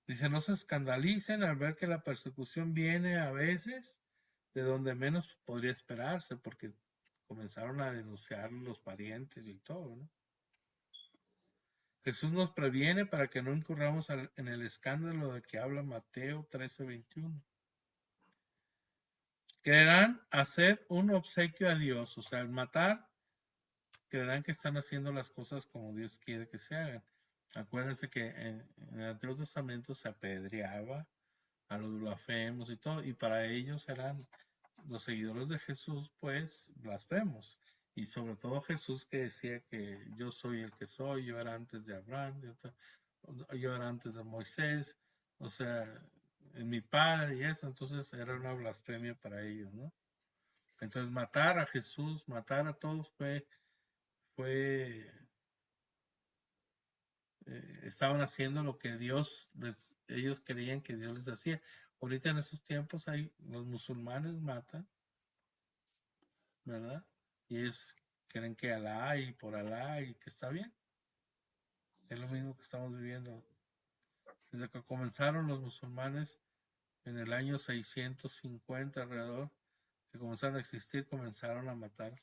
S1: Dice, no se escandalicen al ver que la persecución viene a veces de donde menos podría esperarse, porque comenzaron a denunciar los parientes y todo, ¿no? Jesús nos previene para que no incurramos en el escándalo de que habla Mateo 13:21. Creerán hacer un obsequio a Dios, o sea, al matar, creerán que están haciendo las cosas como Dios quiere que se hagan. Acuérdense que en el Antiguo Testamento se apedreaba a los blasfemos y todo, y para ellos eran los seguidores de Jesús, pues, blasfemos. Y sobre todo Jesús que decía que yo soy el que soy, yo era antes de Abraham, yo era antes de Moisés, o sea, mi padre y eso, entonces era una blasfemia para ellos, ¿no? Entonces matar a Jesús, matar a todos fue estaban haciendo lo que ellos creían que Dios les hacía. Ahorita en esos tiempos hay, los musulmanes matan, ¿verdad? Y ellos creen que Alá y por Alá y que está bien. Es lo mismo que estamos viviendo. Desde que comenzaron los musulmanes en el año 650 alrededor, que comenzaron a existir, comenzaron a matar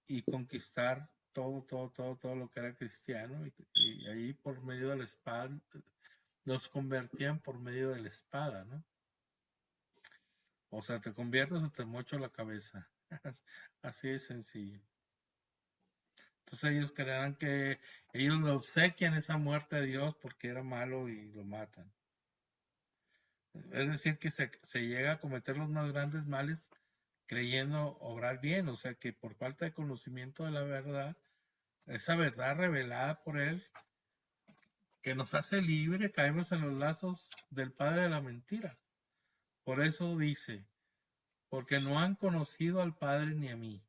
S1: y conquistar todo lo que era cristiano, y ahí por medio de la espada, los convertían por medio de la espada, ¿no? O sea, te conviertes o te mocho la cabeza. Así de sencillo. Entonces ellos creerán que ellos le obsequian esa muerte a Dios porque era malo y lo matan. Es decir, que se llega a cometer los más grandes males creyendo obrar bien, o sea que por falta de conocimiento de la verdad, esa verdad revelada por Él, que nos hace libre, caemos en los lazos del padre de la mentira. Por eso dice, porque no han conocido al Padre ni a mí.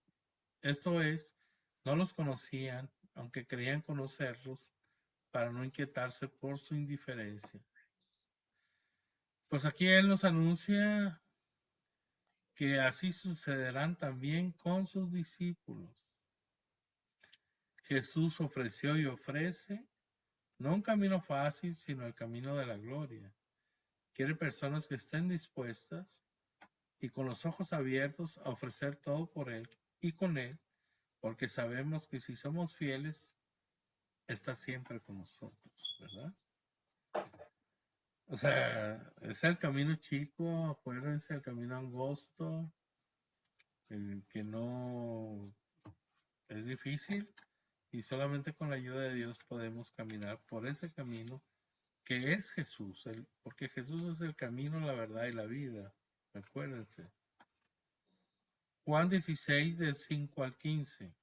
S1: Esto es, no los conocían, aunque creían conocerlos, para no inquietarse por su indiferencia. Pues aquí Él nos anuncia que así sucederán también con sus discípulos. Jesús ofreció y ofrece no un camino fácil, sino el camino de la gloria. Quiere personas que estén dispuestas y con los ojos abiertos a ofrecer todo por Él y con Él, porque sabemos que si somos fieles, está siempre con nosotros, ¿verdad? O sea, es el camino chico, acuérdense, el camino angosto, el que no es difícil, y solamente con la ayuda de Dios podemos caminar por ese camino que es Jesús, porque Jesús es el camino, la verdad y la vida, acuérdense. Juan 16, del 5 al 15.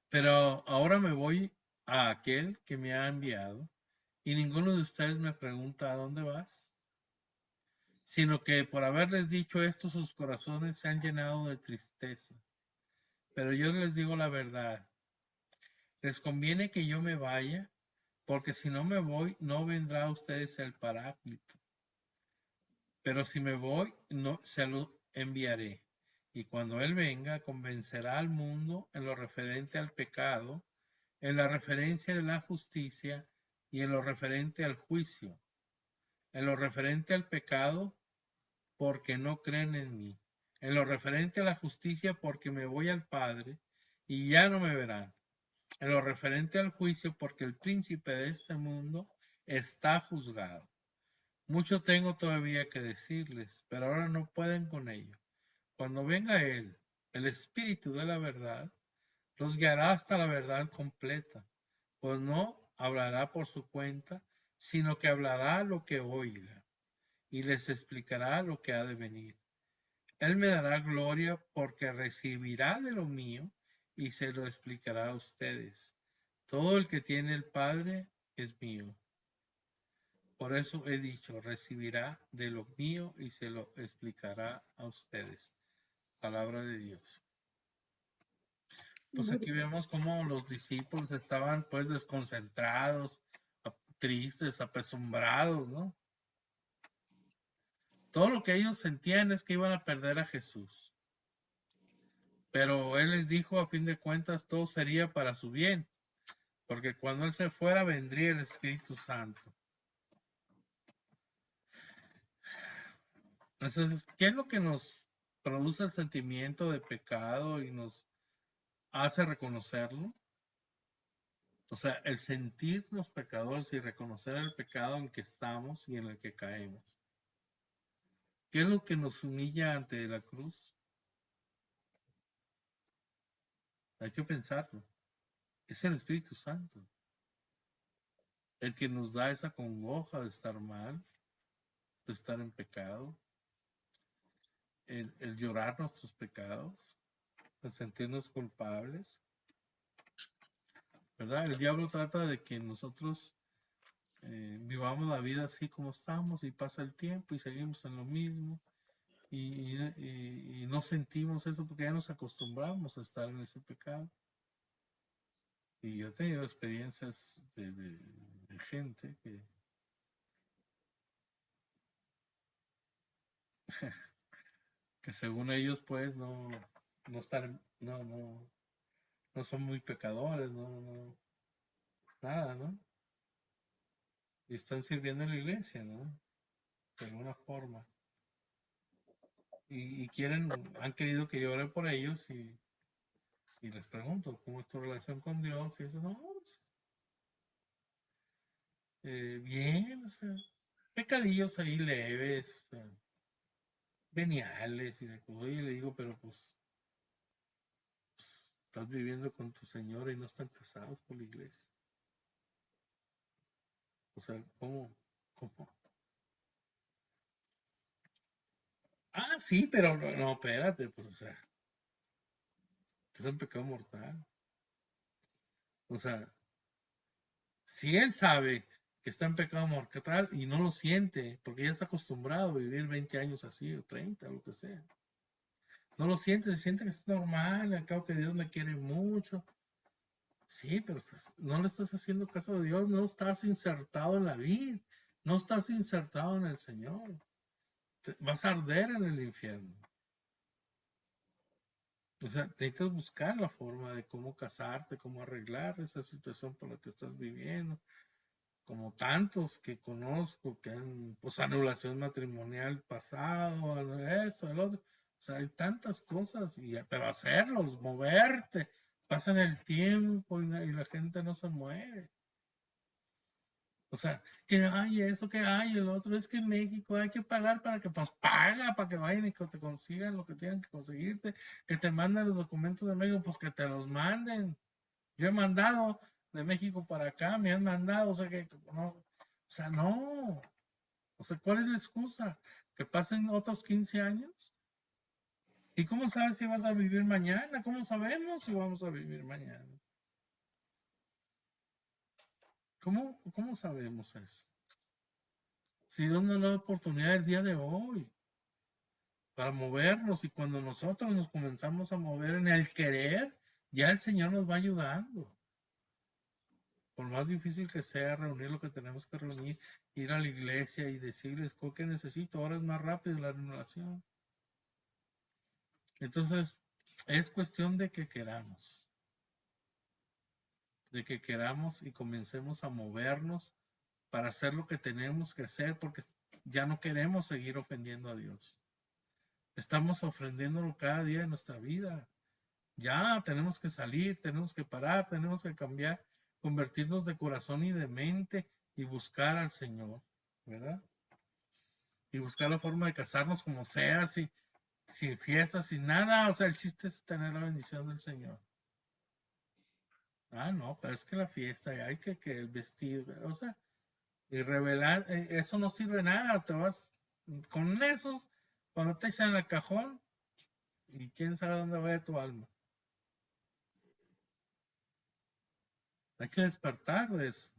S1: Pero ahora me voy a aquel que me ha enviado, y ninguno de ustedes me pregunta a dónde vas, sino que por haberles dicho esto sus corazones se han llenado de tristeza. Pero yo les digo la verdad, les conviene que yo me vaya, porque si no me voy, no vendrá a ustedes el Paráclito. Pero si me voy, no se lo enviaré. Y cuando Él venga, convencerá al mundo en lo referente al pecado, en la referencia de la justicia y en lo referente al juicio. En lo referente al pecado, porque no creen en mí. En lo referente a la justicia, porque me voy al Padre y ya no me verán. En lo referente al juicio, porque el príncipe de este mundo está juzgado. Mucho tengo todavía que decirles, pero ahora no pueden con ello. Cuando venga Él, el Espíritu de la verdad, los guiará hasta la verdad completa, pues no hablará por su cuenta, sino que hablará lo que oiga y les explicará lo que ha de venir. Él me dará gloria porque recibirá de lo mío y se lo explicará a ustedes. Todo el que tiene el Padre es mío. Por eso he dicho, recibirá de lo mío y se lo explicará a ustedes. Palabra de Dios. Pues aquí vemos cómo los discípulos estaban pues desconcentrados, tristes, apesumbrados, ¿no? Todo lo que ellos sentían es que iban a perder a Jesús. Pero Él les dijo, a fin de cuentas, todo sería para su bien, porque cuando Él se fuera vendría el Espíritu Santo. Entonces, ¿qué es lo que nos produce el sentimiento de pecado y nos hace reconocerlo? O sea, el sentirnos pecadores y reconocer el pecado en que estamos y en el que caemos. ¿Qué es lo que nos humilla ante la cruz? Hay que pensarlo. Es el Espíritu Santo, el que nos da esa congoja de estar mal, de estar en pecado, el llorar nuestros pecados, el sentirnos culpables, ¿verdad? El diablo trata de que nosotros vivamos la vida así como estamos y pasa el tiempo y seguimos en lo mismo y no sentimos eso porque ya nos acostumbramos a estar en ese pecado. Y yo he tenido experiencias de gente que según ellos pues no están, no son muy pecadores, nada, ¿no? Y están sirviendo en la iglesia, ¿no? de alguna forma. Y han querido que yo ore por ellos y les pregunto, ¿cómo es tu relación con Dios? Y eso, no, pues, bien, o sea, pecadillos ahí leves, o sea, veniales, y le digo, pero pues, estás viviendo con tu señora y no están casados por la iglesia. O sea, ¿cómo? Ah, sí, pero no, espérate, pues, o sea, es un pecado mortal. O sea, si él sabe que está en pecado mortal y no lo siente, porque ya está acostumbrado a vivir 20 años así, o 30, o lo que sea. No lo siente, se siente que es normal, al cabo que Dios me quiere mucho. Sí, pero no le estás haciendo caso a Dios, no estás insertado en la vida, no estás insertado en el Señor. Vas a arder en el infierno. O sea, necesitas buscar la forma de cómo casarte, cómo arreglar esa situación por la que estás viviendo. Como tantos que conozco que han, pues, anulación matrimonial pasado, eso, el otro. O sea, hay tantas cosas, pero hacerlos, moverte, pasan el tiempo y la gente no se mueve. O sea, que hay eso, que hay el otro, es que en México hay que pagar para que, pues paga, para que vayan y que te consigan lo que tienen que conseguirte, que te manden los documentos de México, pues que te los manden. Yo he mandado de México para acá, me han mandado, o sea que no, o sea, no. O sea, ¿cuál es la excusa? ¿Que pasen otros 15 años? ¿Y cómo sabes si vas a vivir mañana? ¿Cómo sabemos si vamos a vivir mañana? ¿Cómo sabemos eso? Si Dios nos da la oportunidad el día de hoy para movernos y cuando nosotros nos comenzamos a mover en el querer, ya el Señor nos va ayudando. Por más difícil que sea reunir lo que tenemos que reunir, ir a la iglesia y decirles qué necesito, ahora es más rápido la renovación. Entonces, es cuestión de que queramos y comencemos a movernos para hacer lo que tenemos que hacer, porque ya no queremos seguir ofendiendo a Dios. Estamos ofendiéndolo cada día de nuestra vida. Ya tenemos que salir, tenemos que parar, tenemos que cambiar, convertirnos de corazón y de mente y buscar al Señor, ¿verdad? Y buscar la forma de casarnos como sea, sin fiestas, sin nada. O sea, el chiste es tener la bendición del Señor. Ah, no, pero es que la fiesta, hay que el vestido, o sea, y revelar, eso no sirve nada, te vas con esos, cuando te echan el cajón, y quién sabe dónde vaya tu alma. Hay que despertar de eso,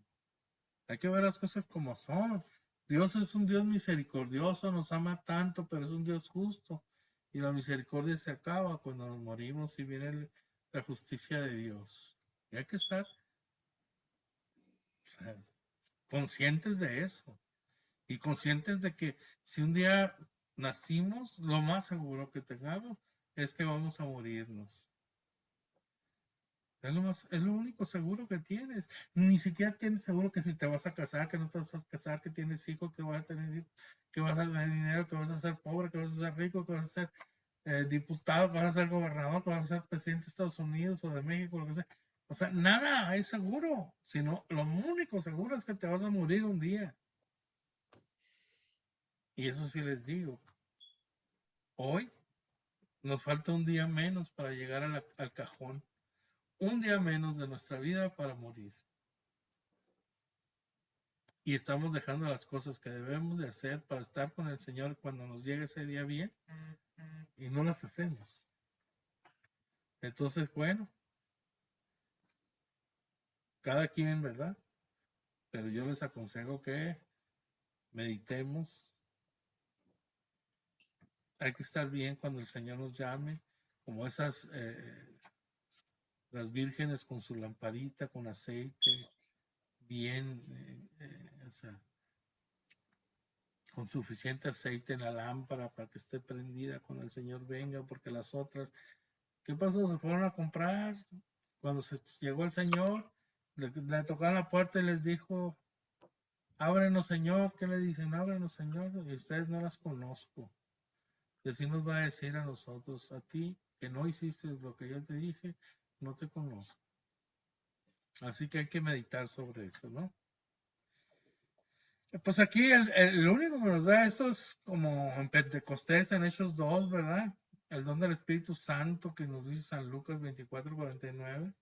S1: hay que ver las cosas como son. Dios es un Dios misericordioso, nos ama tanto, pero es un Dios justo, y la misericordia se acaba cuando nos morimos y viene la justicia de Dios. Y hay que estar, o sea, conscientes de eso. Y conscientes de que si un día nacimos, lo más seguro que tengamos es que vamos a morirnos. Es lo único seguro que tienes. Ni siquiera tienes seguro que si te vas a casar, que no te vas a casar, que tienes hijos, que vas a tener hijos, que vas a tener dinero, que vas a ser pobre, que vas a ser rico, que vas a ser diputado, que vas a ser gobernador, que vas a ser presidente de Estados Unidos o de México, lo que sea. O sea, nada es seguro, sino lo único seguro es que te vas a morir un día. Y eso sí les digo, hoy nos falta un día menos para llegar al cajón, un día menos de nuestra vida para morir. Y estamos dejando las cosas que debemos de hacer para estar con el Señor cuando nos llegue ese día bien y no las hacemos. Entonces, bueno, cada quien, ¿verdad? Pero yo les aconsejo que meditemos. Hay que estar bien cuando el Señor nos llame, como las vírgenes con su lamparita, con aceite, bien, o sea, con suficiente aceite en la lámpara para que esté prendida cuando el Señor venga, porque las otras, ¿qué pasó? Se fueron a comprar. Cuando se llegó el Señor, le tocaron la puerta y les dijo, ábrenos, Señor. ¿Qué le dicen? Ábrenos, Señor. Y ustedes no las conozco. Y así nos va a decir a nosotros, a ti, que no hiciste lo que yo te dije, no te conozco. Así que hay que meditar sobre eso, ¿no? Pues aquí el único que nos da esto es como en Pentecostés, en Hechos 2, ¿verdad? El don del Espíritu Santo que nos dice San Lucas 24:49,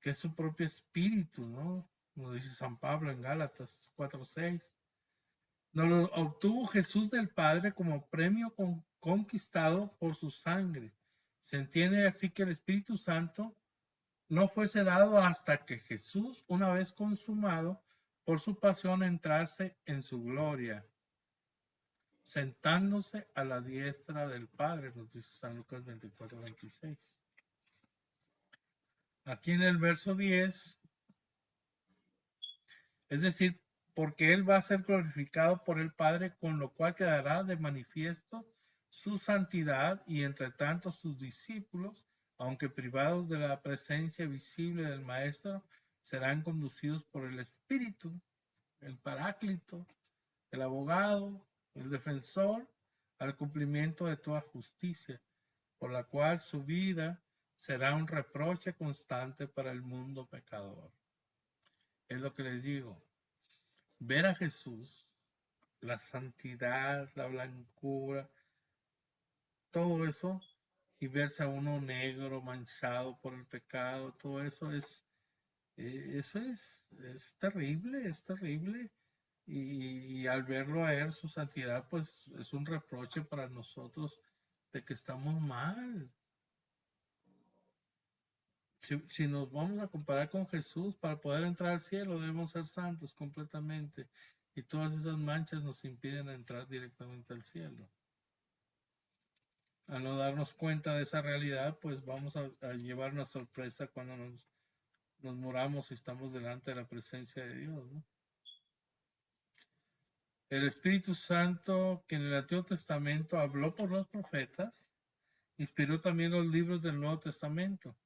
S1: que es su propio espíritu, ¿no? Nos dice San Pablo en Gálatas 4:6. Nos lo obtuvo Jesús del Padre como premio conquistado por su sangre. Se entiende así que el Espíritu Santo no fuese dado hasta que Jesús, una vez consumado por su pasión, entrase en su gloria, sentándose a la diestra del Padre, nos dice San Lucas 24:26. Aquí en el verso 10, es decir, porque Él va a ser glorificado por el Padre, con lo cual quedará de manifiesto su santidad, y entre tanto sus discípulos, aunque privados de la presencia visible del Maestro, serán conducidos por el Espíritu, el Paráclito, el abogado, el defensor, al cumplimiento de toda justicia, por la cual su vida será un reproche constante para el mundo pecador. Es lo que les digo. Ver a Jesús, la santidad, la blancura, todo eso, y verse a uno negro, manchado por el pecado, todo es terrible, es terrible. Y al verlo a él, su santidad, pues es un reproche para nosotros de que estamos mal. Si nos vamos a comparar con Jesús, para poder entrar al cielo debemos ser santos completamente. Y todas esas manchas nos impiden entrar directamente al cielo. Al no darnos cuenta de esa realidad, pues vamos a llevar una sorpresa cuando nos moramos y estamos delante de la presencia de Dios, ¿no? El Espíritu Santo, que en el Antiguo Testamento habló por los profetas, inspiró también los libros del Nuevo Testamento,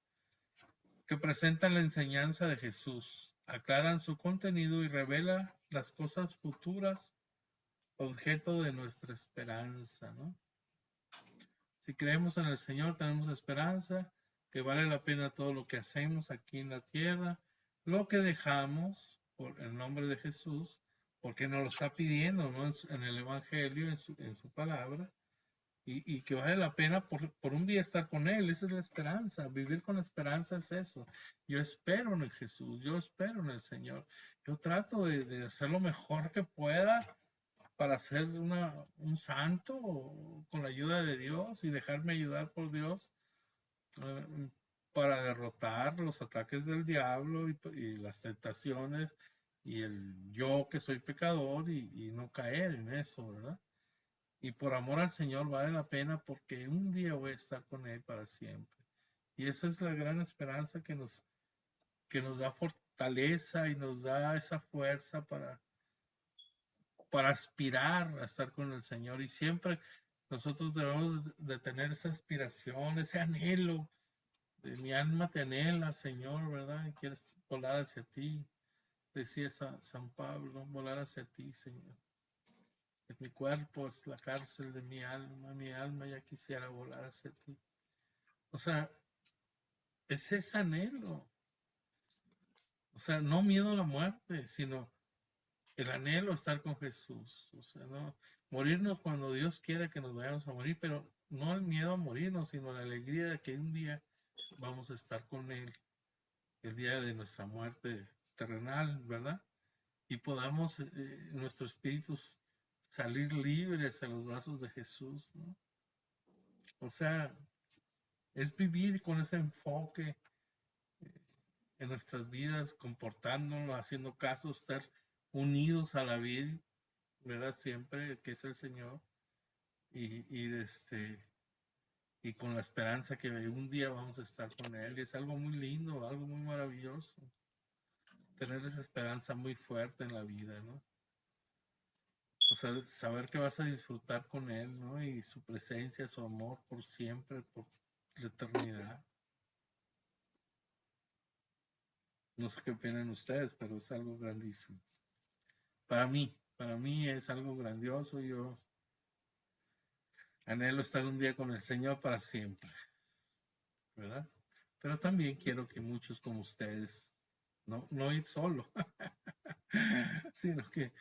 S1: que presentan la enseñanza de Jesús, aclaran su contenido y revela las cosas futuras, objeto de nuestra esperanza, ¿no? Si creemos en el Señor, tenemos esperanza, que vale la pena todo lo que hacemos aquí en la tierra, lo que dejamos por el nombre de Jesús, porque nos lo está pidiendo, ¿no? En el Evangelio, en su palabra, y que vale la pena por un día estar con Él. Esa es la esperanza. Vivir con esperanza es eso. Yo espero en el Jesús, yo espero en el Señor. Yo trato de hacer lo mejor que pueda para ser un santo con la ayuda de Dios y dejarme ayudar por Dios, eh, para derrotar los ataques del diablo y las tentaciones y el yo que soy pecador, y no caer en eso, ¿verdad? Y por amor al Señor vale la pena, porque un día voy a estar con Él para siempre. Y esa es la gran esperanza que nos da fortaleza y nos da esa fuerza para aspirar a estar con el Señor. Y siempre nosotros debemos de tener esa aspiración, ese anhelo de mi alma te anhela, Señor, ¿verdad? Y quieres volar hacia ti, decía San Pablo, volar hacia ti, Señor. Mi cuerpo es la cárcel de mi alma ya quisiera volar hacia ti. O sea, es ese anhelo. O sea, no miedo a la muerte, sino el anhelo a estar con Jesús. O sea, no morirnos cuando Dios quiere que nos vayamos a morir, pero no el miedo a morirnos, sino la alegría de que un día vamos a estar con Él, el día de nuestra muerte terrenal, ¿verdad? Y podamos, nuestro espíritu, salir libres a los brazos de Jesús, ¿no? O sea, es vivir con ese enfoque en nuestras vidas, comportándonos, haciendo caso, estar unidos a la vida, ¿verdad? Siempre, que es el Señor, y con la esperanza que un día vamos a estar con Él. Y es algo muy lindo, algo muy maravilloso, tener esa esperanza muy fuerte en la vida, ¿no? O sea, saber que vas a disfrutar con Él, ¿no? Y su presencia, su amor por siempre, por la eternidad. No sé qué opinan ustedes, pero es algo grandísimo. Para mí es algo grandioso. Yo anhelo estar un día con el Señor para siempre, ¿verdad? Pero también quiero que muchos como ustedes, no ir solo, sino que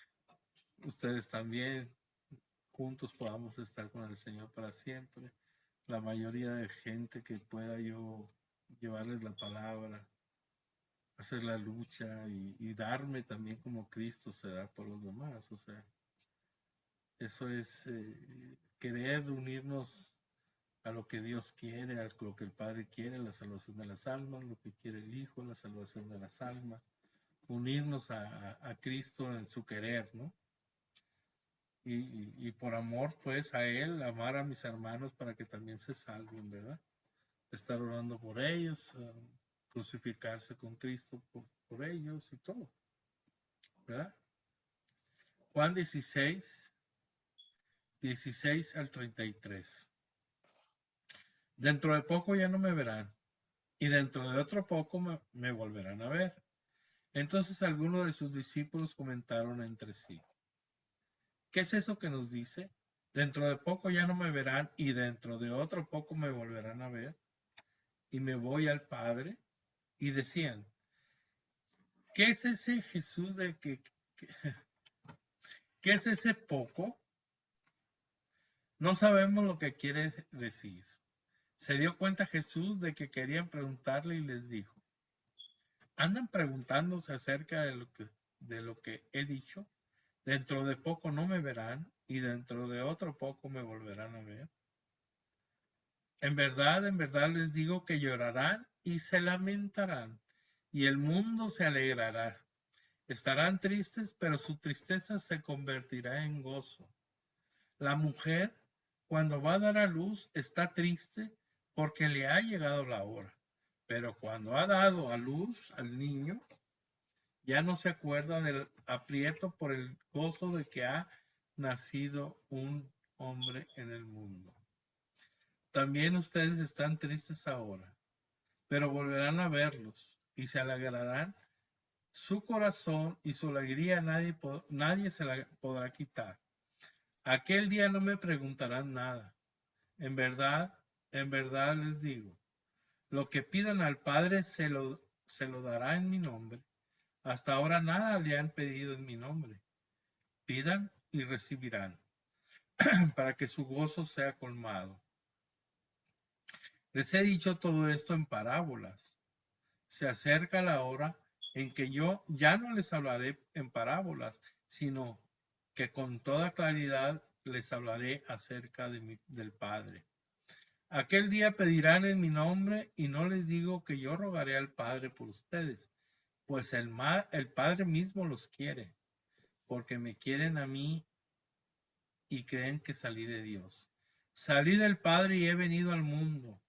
S1: ustedes también juntos podamos estar con el Señor para siempre. La mayoría de gente que pueda yo llevarles la palabra, hacer la lucha y darme también como Cristo se da por los demás. O sea, eso es querer unirnos a lo que Dios quiere, a lo que el Padre quiere, la salvación de las almas, lo que quiere el Hijo, la salvación de las almas, unirnos a Cristo en su querer, ¿no? Y por amor, pues, a Él, amar a mis hermanos para que también se salven, ¿verdad? Estar orando por ellos, crucificarse con Cristo por ellos y todo, ¿verdad? Juan 16, 16 al 33. Dentro de poco ya no me verán, y dentro de otro poco me volverán a ver. Entonces algunos de sus discípulos comentaron entre sí, ¿qué es eso que nos dice? Dentro de poco ya no me verán y dentro de otro poco me volverán a ver y me voy al Padre. Y decían, ¿qué es ese Jesús de qué es ese poco? No sabemos lo que quiere decir. Se dio cuenta Jesús de que querían preguntarle y les dijo, ¿andan preguntándose acerca de lo que he dicho? Dentro de poco no me verán y dentro de otro poco me volverán a ver. En verdad les digo que llorarán y se lamentarán y el mundo se alegrará. Estarán tristes, pero su tristeza se convertirá en gozo. La mujer, cuando va a dar a luz, está triste porque le ha llegado la hora. Pero cuando ha dado a luz al niño, ya no se acuerda del aprieto por el gozo de que ha nacido un hombre en el mundo. También ustedes están tristes ahora, pero volverán a verlos y se alegrarán. Su corazón y su alegría nadie se la podrá quitar. Aquel día no me preguntarán nada. En verdad les digo, lo que pidan al Padre se lo dará en mi nombre. Hasta ahora nada le han pedido en mi nombre. Pidan y recibirán, para que su gozo sea colmado. Les he dicho todo esto en parábolas. Se acerca la hora en que yo ya no les hablaré en parábolas, sino que con toda claridad les hablaré acerca del Padre. Aquel día pedirán en mi nombre y no les digo que yo rogaré al Padre por ustedes, pues el Padre mismo los quiere, porque me quieren a mí y creen que salí de Dios. Salí del Padre y he venido al mundo.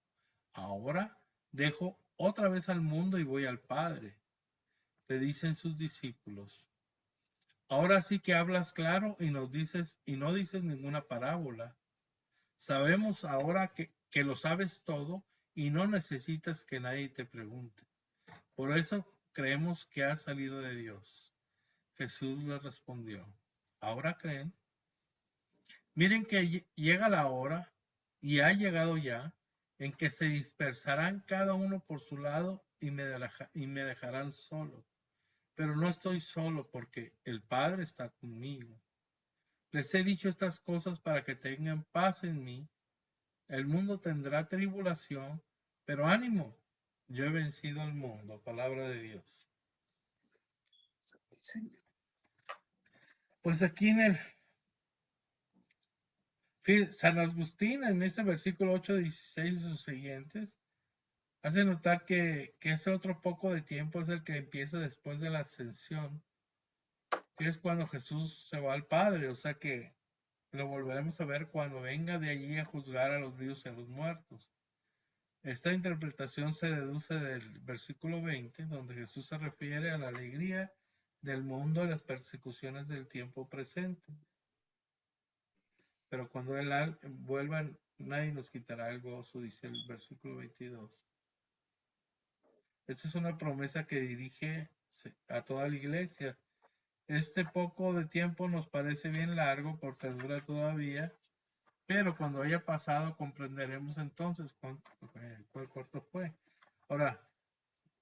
S1: Ahora dejo otra vez al mundo y voy al Padre. Le dicen sus discípulos. Ahora sí que hablas claro y no dices ninguna parábola. Sabemos ahora que lo sabes todo y no necesitas que nadie te pregunte. Por eso creemos que has salido de Dios. Jesús le respondió, ¿ahora creen? Miren que llega la hora, y ha llegado ya, en que se dispersarán cada uno por su lado y me dejarán solo. Pero no estoy solo porque el Padre está conmigo. Les he dicho estas cosas para que tengan paz en mí. El mundo tendrá tribulación, pero ánimo, yo he vencido al mundo. Palabra de Dios. Pues aquí San Agustín, en este versículo 8, 16 y sus siguientes, hace notar que ese otro poco de tiempo es el que empieza después de la ascensión, que es cuando Jesús se va al Padre, o sea que lo volveremos a ver cuando venga de allí a juzgar a los vivos y a los muertos. Esta interpretación se deduce del versículo 20, donde Jesús se refiere a la alegría del mundo y las persecuciones del tiempo presente. Pero cuando Él vuelva, nadie nos quitará el gozo, dice el versículo 22. Esta es una promesa que dirige a toda la iglesia, Este poco de tiempo nos parece bien largo porque dura todavía, pero cuando haya pasado comprenderemos entonces cuál corto fue. Ahora,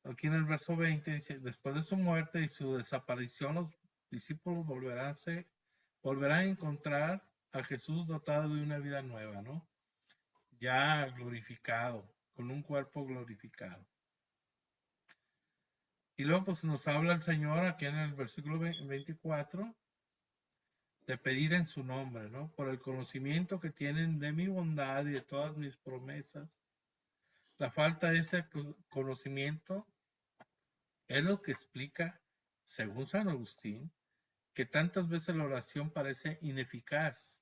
S1: aquí en el verso 20 dice, después de su muerte y su desaparición, los discípulos volverán a encontrar a Jesús dotado de una vida nueva, ¿no? Ya glorificado, con un cuerpo glorificado. Y luego pues nos habla el Señor aquí en el versículo 24 de pedir en su nombre, ¿no? Por el conocimiento que tienen de mi bondad y de todas mis promesas. La falta de ese conocimiento es lo que explica, según San Agustín, que tantas veces la oración parece ineficaz,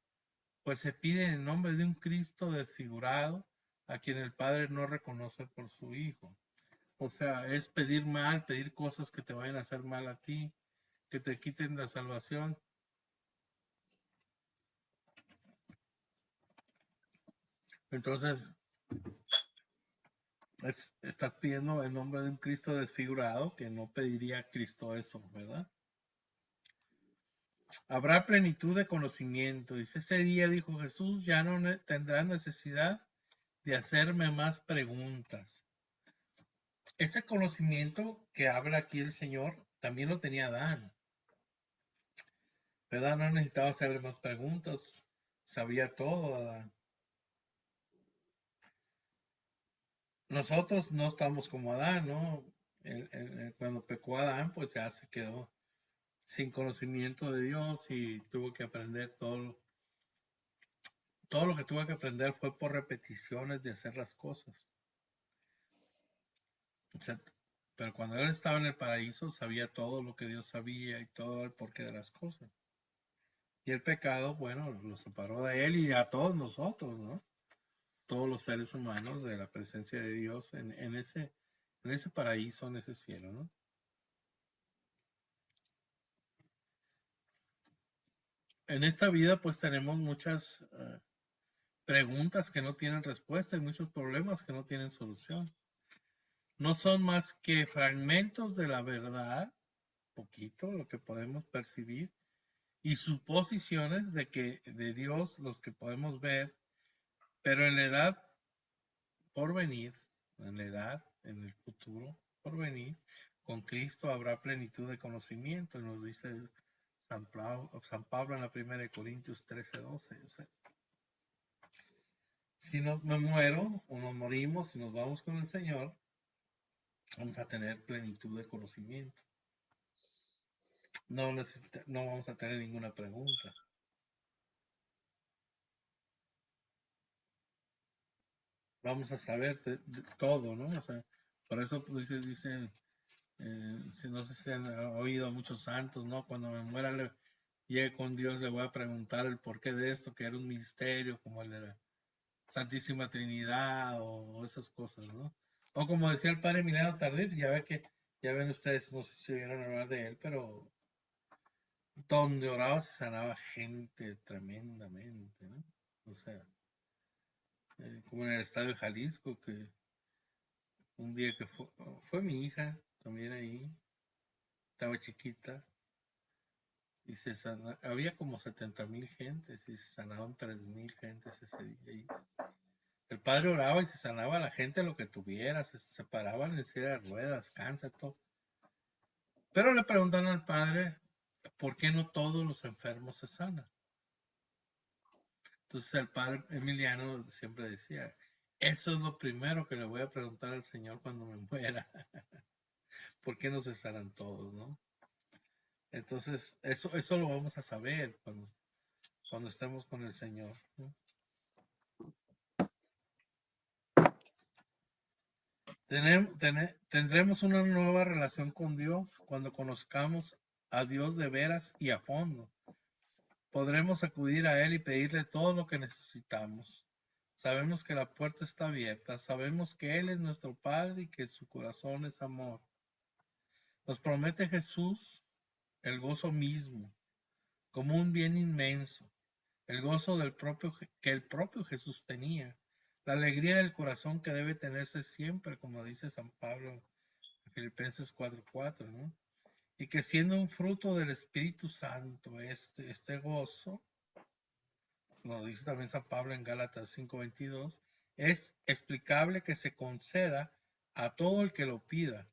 S1: pues se pide en el nombre de un Cristo desfigurado a quien el Padre no reconoce por su Hijo. O sea, es pedir mal, pedir cosas que te vayan a hacer mal a ti, que te quiten la salvación. Entonces, estás pidiendo en nombre de un Cristo desfigurado, que no pediría Cristo eso, ¿verdad? Habrá plenitud de conocimiento. Dice, ese día, dijo Jesús, ya no tendrán necesidad de hacerme más preguntas. Ese conocimiento que habla aquí el Señor también lo tenía Adán, ¿verdad? No necesitaba hacerle más preguntas, sabía todo Adán. Nosotros no estamos como Adán, ¿no? Cuando pecó Adán, pues ya se quedó sin conocimiento de Dios y tuvo que aprender todo lo que tuvo que aprender fue por repeticiones de hacer las cosas. O sea, pero cuando él estaba en el paraíso sabía todo lo que Dios sabía y todo el porqué de las cosas. Y el pecado, bueno, lo separó de él y a todos nosotros, ¿no? Todos los seres humanos de la presencia de Dios en ese paraíso, en ese cielo, ¿no? En esta vida pues tenemos muchas preguntas que no tienen respuesta y muchos problemas que no tienen solución. No son más que fragmentos de la verdad, poquito lo que podemos percibir, y suposiciones de Dios los que podemos ver, pero en la edad por venir, en la edad, en el futuro por venir, con Cristo habrá plenitud de conocimiento, nos dice San Pablo en la primera de Corintios 13:12. O sea, si me muero o nos morimos, si nos vamos con el Señor, vamos a tener plenitud de conocimiento. No vamos a tener ninguna pregunta. Vamos a saber de todo, ¿no? O sea, por eso pues, dicen, si no sé si han oído a muchos santos, ¿no? Cuando me muera, llegue con Dios, le voy a preguntar el porqué de esto, que era un misterio, como el de la Santísima Trinidad o esas cosas, ¿no? O como decía el padre Emiliano Tardif, ya ven ustedes, no sé si oyeron hablar de él, pero donde oraba se sanaba gente tremendamente, ¿no? O sea, como en el estadio de Jalisco, que un día que fue mi hija también ahí, estaba chiquita, y había como 70,000 gentes y se sanaron 3,000 gentes ese día. Y el padre oraba y se sanaba a la gente lo que tuviera, se paraban en silla de ruedas, cáncer, todo. Pero le preguntan al padre, ¿por qué no todos los enfermos se sanan? Entonces el padre Emiliano siempre decía, eso es lo primero que le voy a preguntar al Señor cuando me muera. ¿Por qué no se sanan todos, no? Entonces, eso lo vamos a saber cuando estemos con el Señor, ¿no? Tendremos una nueva relación con Dios cuando conozcamos a Dios de veras y a fondo. Podremos acudir a Él y pedirle todo lo que necesitamos. Sabemos que la puerta está abierta, sabemos que Él es nuestro Padre y que su corazón es amor. Nos promete Jesús el gozo mismo, como un bien inmenso, el gozo que el propio Jesús tenía, la alegría del corazón que debe tenerse siempre, como dice San Pablo en Filipenses 4:4, ¿no? y que siendo un fruto del Espíritu Santo, este gozo, lo dice también San Pablo en Gálatas 5:22, es explicable que se conceda a todo el que lo pida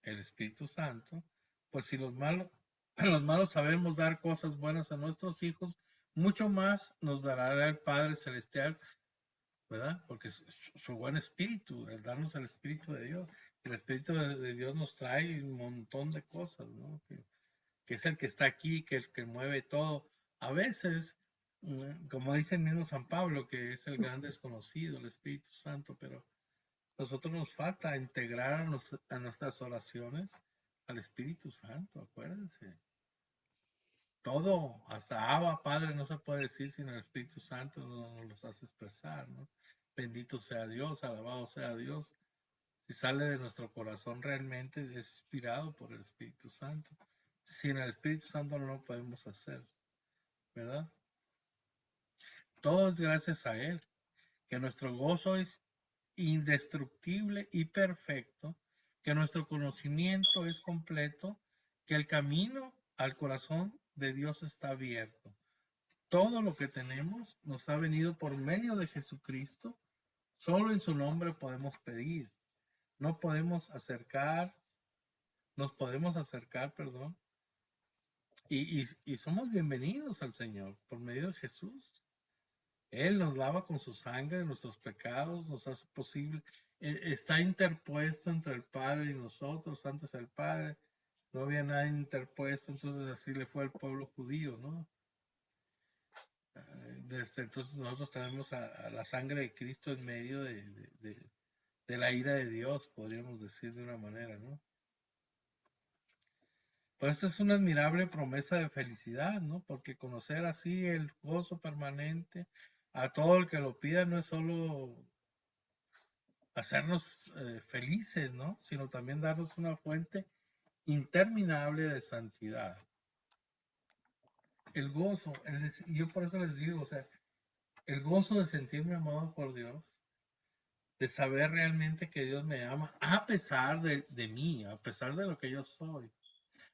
S1: el Espíritu Santo, pues si los malos sabemos dar cosas buenas a nuestros hijos, mucho más nos dará el Padre Celestial, ¿verdad? Porque su buen espíritu, el darnos el Espíritu de Dios. El Espíritu de Dios nos trae un montón de cosas, ¿no? Que es el que está aquí, que el que mueve todo. A veces, como dice el mismo San Pablo, que es el gran desconocido, el Espíritu Santo, pero nosotros nos falta integrar a nuestras oraciones al Espíritu Santo, acuérdense. Todo, hasta Abba, Padre, no se puede decir sin el Espíritu Santo, no nos los hace expresar, ¿no? Bendito sea Dios, alabado sea Dios. Si sale de nuestro corazón realmente es inspirado por el Espíritu Santo. Sin el Espíritu Santo no lo podemos hacer, ¿verdad? Todo es gracias a Él, que nuestro gozo es indestructible y perfecto, que nuestro conocimiento es completo, que el camino al corazón de Dios está abierto. Todo lo que tenemos nos ha venido por medio de Jesucristo. Solo en su nombre podemos pedir. No podemos acercar, nos podemos acercar, perdón, y somos bienvenidos al Señor por medio de Jesús. Él nos lava con su sangre nuestros pecados, nos hace posible, está interpuesto entre el Padre y nosotros, antes el Padre, no había nada interpuesto, entonces así le fue al pueblo judío, ¿no? Desde entonces nosotros tenemos a la sangre de Cristo en medio de la ira de Dios, podríamos decir de una manera, ¿no? Pues esta es una admirable promesa de felicidad, ¿no? Porque conocer así el gozo permanente a todo el que lo pida no es solo hacernos felices, ¿no? Sino también darnos una fuente interminable de santidad. El gozo, yo por eso les digo, o sea, el gozo de sentirme amado por Dios, de saber realmente que Dios me ama, a pesar de mí, a pesar de lo que yo soy,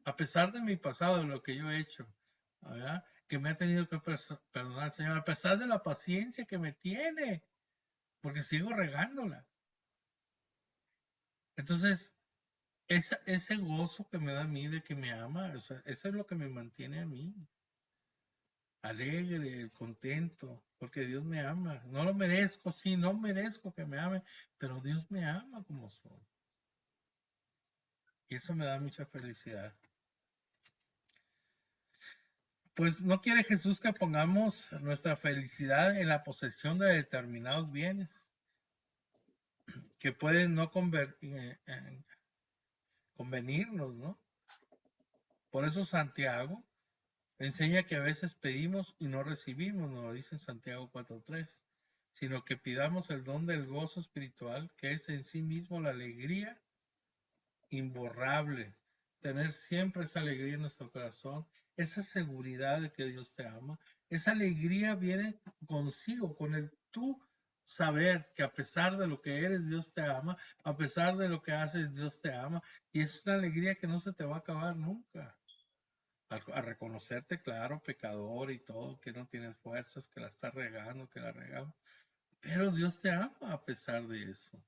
S1: a pesar de mi pasado, de lo que yo he hecho, ¿verdad? Que me ha tenido que perdonar, Señor, a pesar de la paciencia que me tiene, porque sigo regándola. Entonces, ese gozo que me da a mí de que me ama, o sea, eso es lo que me mantiene a mí alegre, contento, porque Dios me ama. No lo merezco, sí, no merezco que me ame, pero Dios me ama como soy. Y eso me da mucha felicidad. Pues no quiere Jesús que pongamos nuestra felicidad en la posesión de determinados bienes que pueden no convenirnos, ¿no? Por eso Santiago enseña que a veces pedimos y no recibimos, nos lo dice en Santiago 4:3, sino que pidamos el don del gozo espiritual, que es en sí mismo la alegría imborrable, tener siempre esa alegría en nuestro corazón, esa seguridad de que Dios te ama, esa alegría viene consigo, con el tú saber que a pesar de lo que eres, Dios te ama, a pesar de lo que haces, Dios te ama, y es una alegría que no se te va a acabar nunca. A reconocerte, claro, pecador y todo, que no tienes fuerzas, que la estás regando, que la regamos, pero Dios te ama a pesar de eso.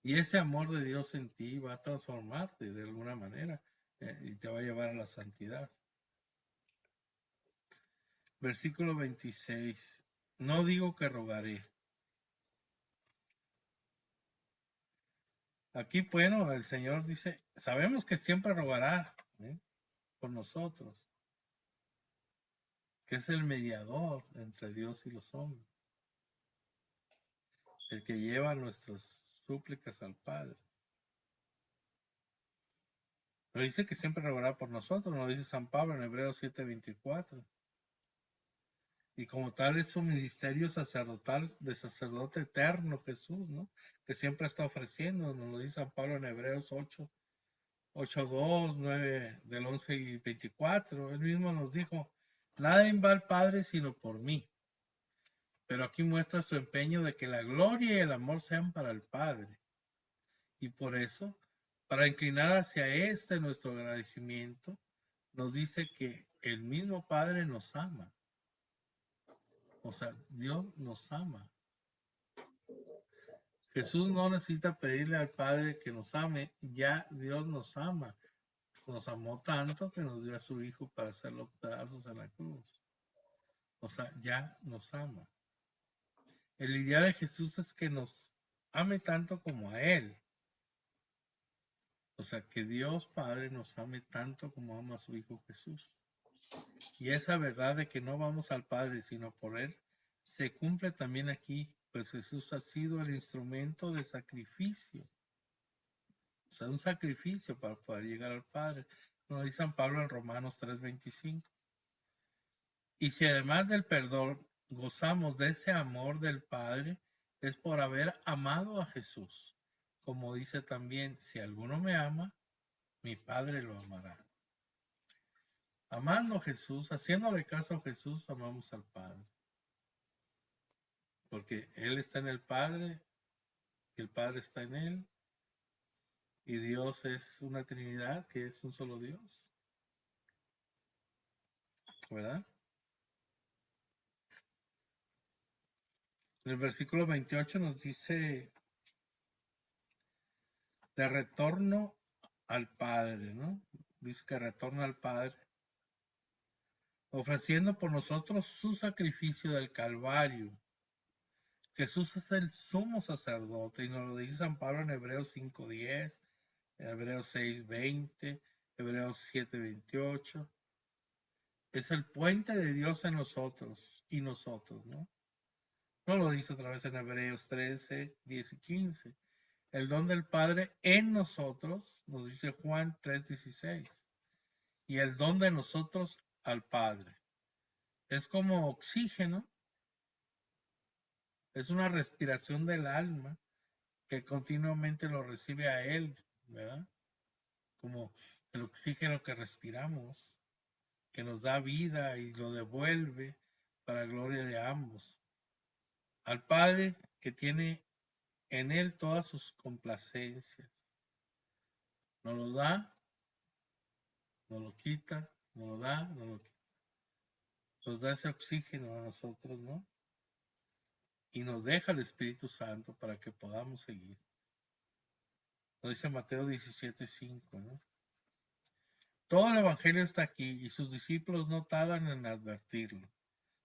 S1: Y ese amor de Dios en ti va a transformarte de alguna manera y te va a llevar a la santidad. Versículo 26. No digo que rogaré. Aquí, bueno, el Señor dice, sabemos que siempre rogará por nosotros, que es el mediador entre Dios y los hombres, el que lleva nuestras súplicas al Padre. Pero dice que siempre rogará por nosotros, lo dice San Pablo en Hebreos 7:24. Y como tal es su ministerio sacerdotal, de sacerdote eterno Jesús, ¿no? Que siempre está ofreciendo, nos lo dice San Pablo en Hebreos 8:2, 9, del 11 y 24. Él mismo nos dijo, nadie va al Padre sino por mí. Pero aquí muestra su empeño de que la gloria y el amor sean para el Padre. Y por eso Para inclinar hacia nuestro agradecimiento, nos dice que el mismo Padre nos ama. O sea, Dios nos ama. Jesús no necesita pedirle al Padre que nos ame, ya Dios nos ama. Nos amó tanto que nos dio a su Hijo para hacer los pedazos en la cruz. O sea, ya nos ama. El ideal de Jesús es que nos ame tanto como a Él. O sea, que Dios Padre nos ame tanto como ama a su Hijo Jesús. Y esa verdad de que no vamos al Padre sino por Él, se cumple también aquí, pues Jesús ha sido el instrumento de sacrificio. O sea, un sacrificio para poder llegar al Padre. Como dice San Pablo en Romanos 3:25. Y si además del perdón gozamos de ese amor del Padre, es por haber amado a Jesús. Como dice también, si alguno me ama, mi Padre lo amará. Amando a Jesús, haciéndole caso a Jesús, amamos al Padre. Porque Él está en el Padre, el Padre está en Él, y Dios es una Trinidad que es un solo Dios. ¿Verdad? En el versículo 28 nos dice de retorno al Padre, ¿no? Dice que retorna al Padre, ofreciendo por nosotros su sacrificio del Calvario. Jesús es el sumo sacerdote, y nos lo dice San Pablo en Hebreos 5:10, Hebreos 6:20, Hebreos 7:28. Es el puente de Dios en nosotros y nosotros, ¿no? No lo dice otra vez en Hebreos 13:10 y 15. El don del Padre en nosotros, nos dice Juan 3:16. Y el don de nosotros al Padre. Es como oxígeno, es una respiración del alma que continuamente lo recibe a Él, ¿verdad? Como el oxígeno que respiramos, que nos da vida y lo devuelve para gloria de ambos. Al Padre que tiene en Él todas sus complacencias. Nos lo da, nos lo quita, nos lo da, nos lo quita. Nos da ese oxígeno a nosotros, ¿no? Y nos deja el Espíritu Santo para que podamos seguir. Lo dice Mateo 17:5, ¿no? Todo el Evangelio está aquí y sus discípulos no tardan en advertirlo.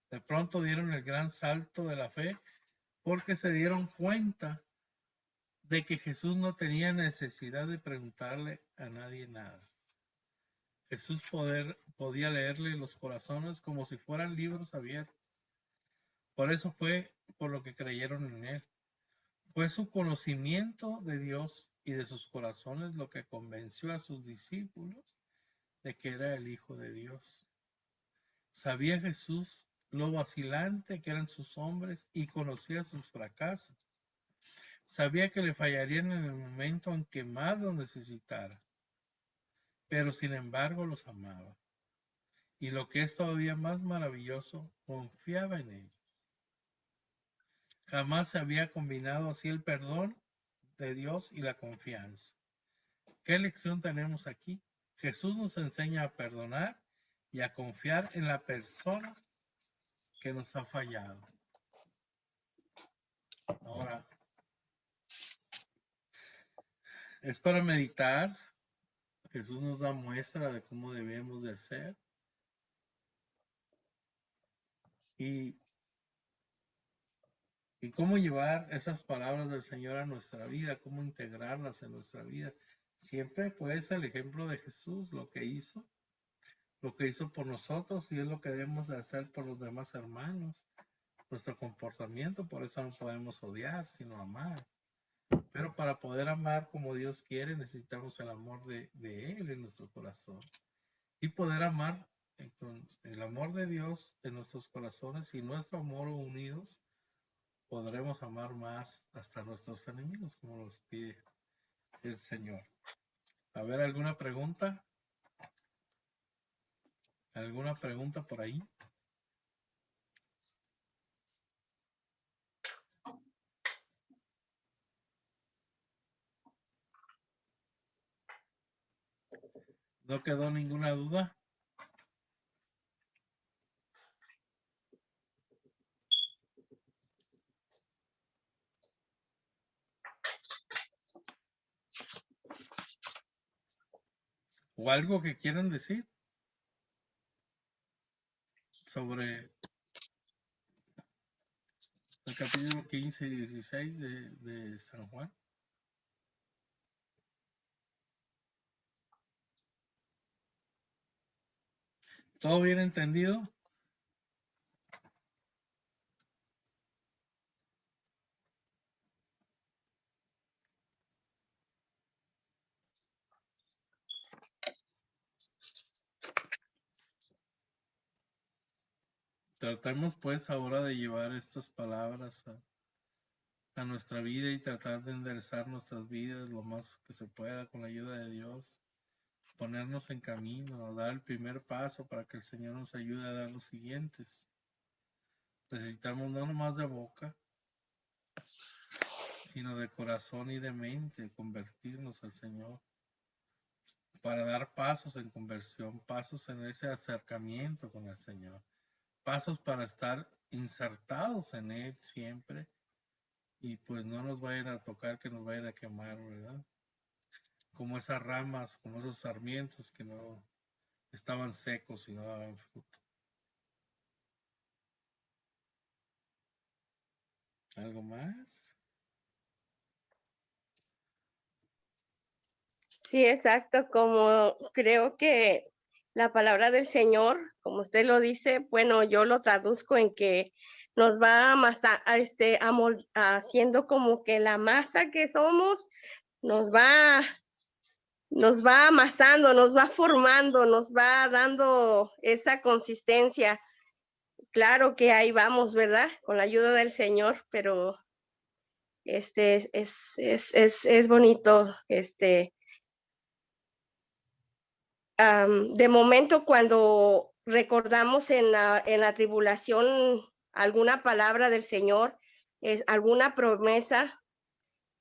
S1: De pronto dieron el gran salto de la fe porque se dieron cuenta de que Jesús no tenía necesidad de preguntarle a nadie nada. Jesús podía leerle los corazones como si fueran libros abiertos. Por eso fue por lo que creyeron en Él. Fue su conocimiento de Dios y de sus corazones lo que convenció a sus discípulos de que era el Hijo de Dios. Sabía Jesús lo vacilante que eran sus hombres y conocía sus fracasos. Sabía que le fallarían en el momento en que más lo necesitara, pero sin embargo los amaba. Y lo que es todavía más maravilloso, confiaba en ellos. Jamás se había combinado así el perdón de Dios y la confianza. ¿Qué lección tenemos aquí? Jesús nos enseña a perdonar y a confiar en la persona que nos ha fallado. Ahora, es para meditar. Jesús nos da muestra de cómo debemos de ser. Y cómo llevar esas palabras del Señor a nuestra vida, cómo integrarlas en nuestra vida. Siempre pues el ejemplo de Jesús, lo que hizo por nosotros y es lo que debemos de hacer por los demás hermanos. Nuestro comportamiento, por eso no podemos odiar, sino amar. Pero para poder amar como Dios quiere, necesitamos el amor de Él en nuestro corazón. Y poder amar, entonces, el amor de Dios en nuestros corazones y nuestro amor unidos, podremos amar más hasta nuestros enemigos, como nos pide el Señor. A ver, ¿alguna pregunta? ¿Alguna pregunta por ahí? ¿No quedó ninguna duda? ¿O algo que quieran decir sobre el capítulo 15 y 16 de San Juan? ¿Todo bien entendido? Tratemos pues ahora de llevar estas palabras a nuestra vida y tratar de enderezar nuestras vidas lo más que se pueda con la ayuda de Dios, ponernos en camino, dar el primer paso para que el Señor nos ayude a dar los siguientes. Necesitamos no nomás de boca, sino de corazón y de mente, convertirnos al Señor, para dar pasos en conversión, pasos en ese acercamiento con el Señor, pasos para estar insertados en Él siempre y pues no nos vayan a tocar, que nos vayan a quemar, ¿verdad? Como esas ramas, como esos sarmientos que no estaban secos y no daban fruto. ¿Algo más?
S2: Sí, exacto, como creo que la palabra del Señor, como usted lo dice, bueno, yo lo traduzco en que nos va haciendo como que la masa que somos nos va amasando, nos va formando, nos va dando esa consistencia. Claro que ahí vamos, ¿verdad? Con la ayuda del Señor, pero es bonito, de momento cuando recordamos en la tribulación alguna palabra del Señor, alguna promesa,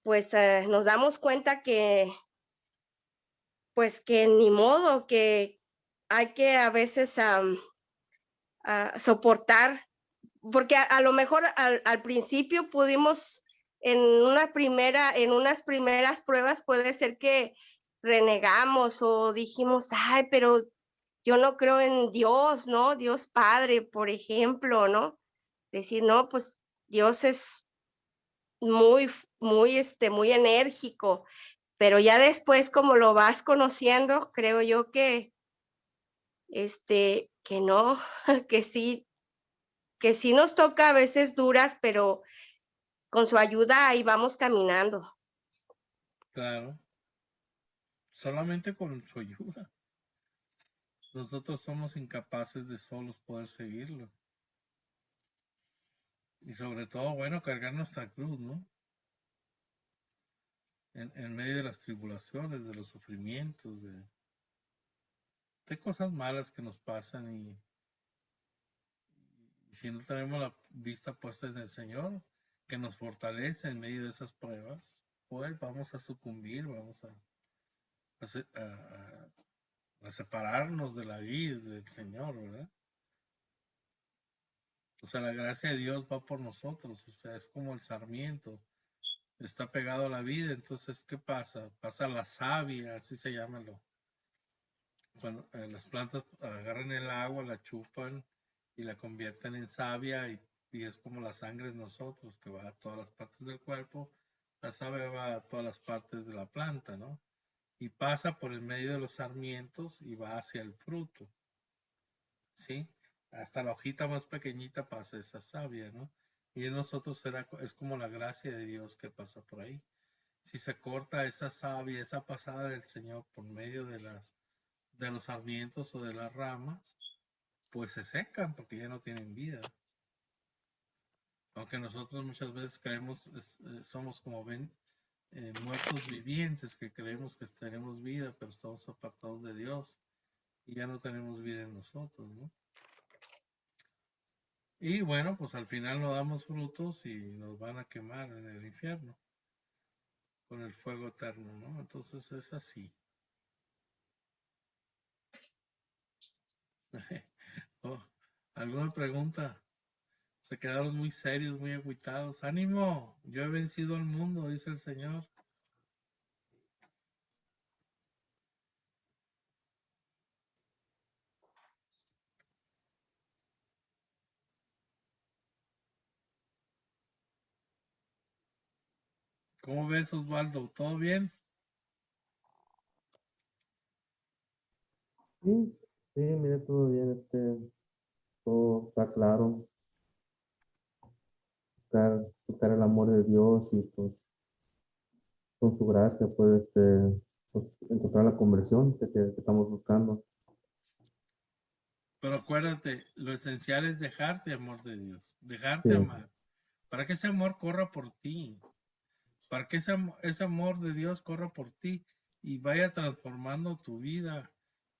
S2: pues nos damos cuenta que, pues que ni modo, que hay que a veces soportar, porque a lo mejor al principio pudimos en unas primeras pruebas puede ser que renegamos o dijimos, ay, pero yo no creo en Dios, ¿no? Dios Padre, por ejemplo, ¿no? Decir, no, pues Dios es muy, muy enérgico, pero ya después, como lo vas conociendo, creo yo que no, que sí nos toca a veces duras, pero con su ayuda ahí vamos caminando.
S1: Claro, solamente con su ayuda. Nosotros somos incapaces de solos poder seguirlo. Y sobre todo, bueno, cargar nuestra cruz, ¿no? En medio de las tribulaciones, de los sufrimientos, de cosas malas que nos pasan y si no tenemos la vista puesta en el Señor, que nos fortalece en medio de esas pruebas, pues vamos a sucumbir, vamos a separarnos de la vida del Señor, ¿verdad? O sea, la gracia de Dios va por nosotros, o sea, es como el sarmiento, está pegado a la vida, entonces, ¿qué pasa? Pasa la savia, así se llama cuando las plantas agarran el agua, la chupan y la convierten en savia y es como la sangre de nosotros, que va a todas las partes del cuerpo, la savia va a todas las partes de la planta, ¿no? Y pasa por el medio de los sarmientos y va hacia el fruto, ¿sí? Hasta la hojita más pequeñita pasa esa savia, ¿no? Y en nosotros es como la gracia de Dios que pasa por ahí. Si se corta esa savia, esa pasada del Señor por medio de los sarmientos o de las ramas, pues se secan porque ya no tienen vida. Aunque nosotros muchas veces creemos, somos como ven, muertos vivientes, que creemos que tenemos vida, pero estamos apartados de Dios y ya no tenemos vida en nosotros, ¿no? Y bueno, pues al final no damos frutos y nos van a quemar en el infierno con el fuego eterno, ¿no? Entonces es así. Oh, ¿alguna pregunta? Se quedaron muy serios, muy agüitados. ¡Ánimo! Yo he vencido al mundo, dice el Señor. ¿Cómo ves, Osvaldo? ¿Todo bien?
S3: Sí, sí, mira, todo bien, todo está claro, buscar el amor de Dios y pues con su gracia, pues, pues encontrar la conversión que estamos buscando.
S1: Pero acuérdate, lo esencial es dejarte amor de Dios,
S3: Sí,
S1: dejarte amar, para que ese amor corra por ti, para que ese amor de Dios corra por ti y vaya transformando tu vida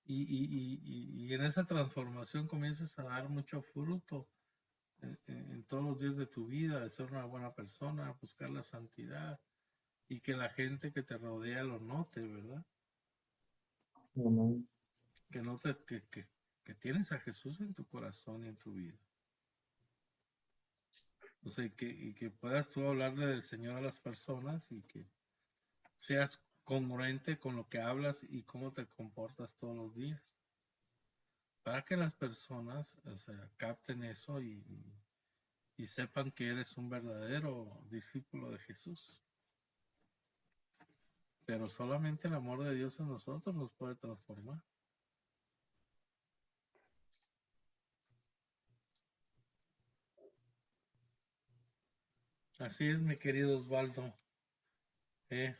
S1: y en esa transformación comiences a dar mucho fruto en todos los días de tu vida, de ser una buena persona, buscar la santidad y que la gente que te rodea lo note, ¿verdad?
S3: amén.
S1: Que note que tienes a Jesús en tu corazón y en tu vida. O sea, y que puedas tú hablarle del Señor a las personas y que seas congruente con lo que hablas y cómo te comportas todos los días. Para que las personas, o sea, capten eso y sepan que eres un verdadero discípulo de Jesús. Pero solamente el amor de Dios en nosotros nos puede transformar. Así es, mi querido Osvaldo. ¿Eh?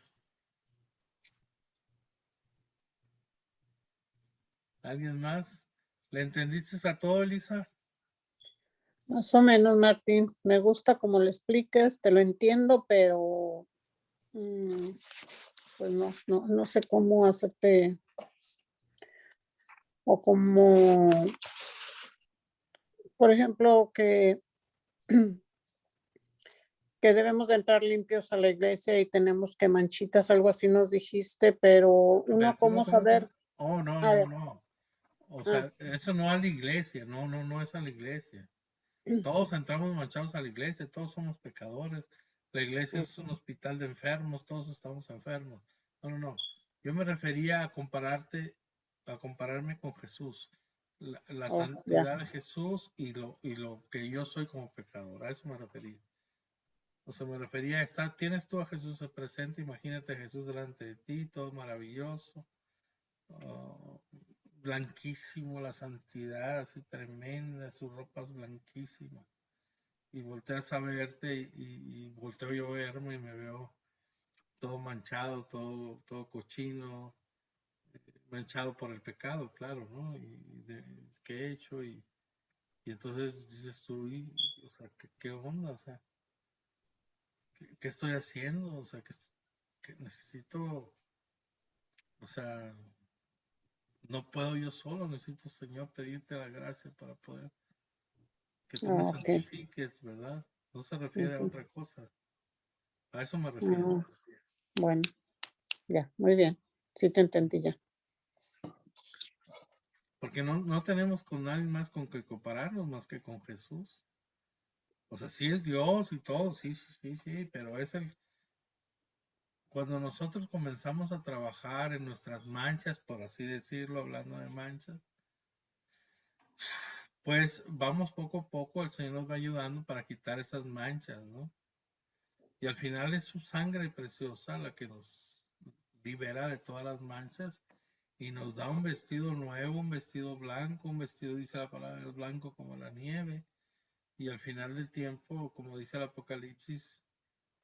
S1: ¿Alguien más? ¿Le entendiste a todo, Elisa?
S4: Más o menos, Martín. Me gusta como lo expliques, te lo entiendo, pero pues no sé cómo hacerte o cómo, por ejemplo, que debemos de entrar limpios a la iglesia y tenemos que manchitas, algo así nos dijiste, pero
S1: A ver,
S4: uno cómo saber.
S1: Oh, no,
S4: A
S1: no,
S4: ver,
S1: no. O
S4: ah,
S1: sea, eso no a la iglesia, no es a la iglesia. Todos entramos manchados a la iglesia, todos somos pecadores. La iglesia es un hospital de enfermos, todos estamos enfermos. No. Yo me refería a compararme con Jesús. La
S4: oh, ya.
S1: santidad de Jesús y lo que yo soy como pecador. A eso me refería. O sea, me refería a estar, tienes tú a Jesús presente, imagínate a Jesús delante de ti, todo maravilloso, oh, blanquísimo, la santidad así tremenda, sus ropas blanquísimas. Y volteas a verte y volteo yo a verme y me veo todo manchado, todo cochino, manchado por el pecado, claro, ¿no? ¿Qué he hecho? Y entonces dices tú, o sea, ¿qué onda? O sea, ¿qué estoy haciendo? O sea, que necesito, o sea, no puedo yo solo, necesito, Señor, pedirte la gracia para poder que tú me
S4: Ah, ok.
S1: santifiques, ¿verdad? No se refiere a
S4: Ujú.
S1: otra cosa. A eso me refiero.
S4: Ah, bueno, ya, muy bien. Sí te entendí ya.
S1: Porque no tenemos con nadie más con que compararnos más que con Jesús. O sea, sí es Dios y todo, sí, pero es cuando nosotros comenzamos a trabajar en nuestras manchas, por así decirlo, hablando de manchas, pues vamos poco a poco, el Señor nos va ayudando para quitar esas manchas, ¿no? Y al final es su sangre preciosa la que nos libera de todas las manchas y nos da un vestido nuevo, un vestido blanco, un vestido, dice la palabra, es blanco como la nieve. Y al final del tiempo, como dice el Apocalipsis,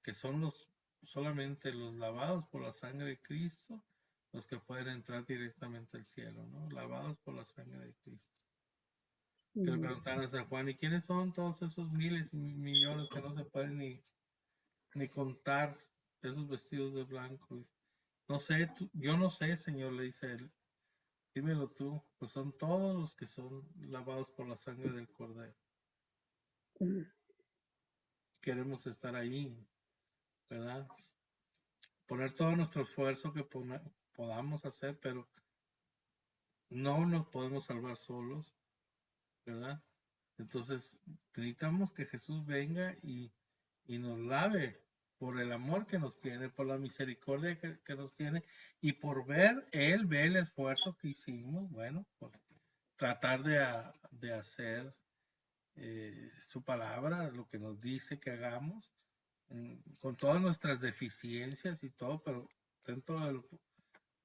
S1: que son solamente los lavados por la sangre de Cristo los que pueden entrar directamente al cielo, ¿no? Lavados por la sangre de Cristo. Que le preguntaron a San Juan, ¿y quiénes son todos esos miles y millones que no se pueden ni contar esos vestidos de blanco? No sé, yo no sé, Señor, le dice él. Dímelo tú, pues son todos los que son lavados por la sangre del Cordero. Queremos estar ahí, ¿verdad? Poner todo nuestro esfuerzo que podamos hacer, pero no nos podemos salvar solos, ¿verdad? Entonces, necesitamos que Jesús venga y nos lave por el amor que nos tiene, por la misericordia que nos tiene y por Él ve el esfuerzo que hicimos, bueno, por tratar de hacer su palabra, lo que nos dice que hagamos, con todas nuestras deficiencias y todo, pero dentro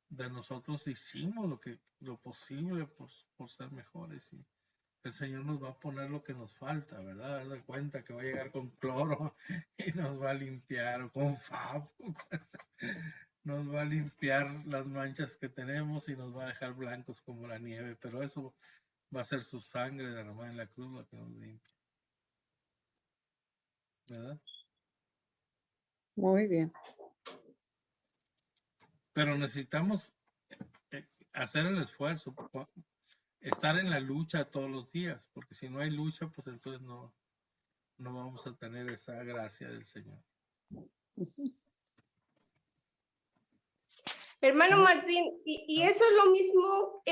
S1: de nosotros hicimos lo posible por ser mejores y el Señor nos va a poner lo que nos falta, ¿verdad? Da cuenta que va a llegar con cloro y nos va a limpiar, o con FAB, nos va a limpiar las manchas que tenemos y nos va a dejar blancos como la nieve, pero eso va a ser su sangre derramada en la cruz la que nos limpia, ¿verdad?
S4: Muy bien.
S1: Pero necesitamos hacer el esfuerzo, estar en la lucha todos los días, porque si no hay lucha, pues entonces no vamos a tener esa gracia del Señor.
S2: Hermano Martín, y eso es lo mismo,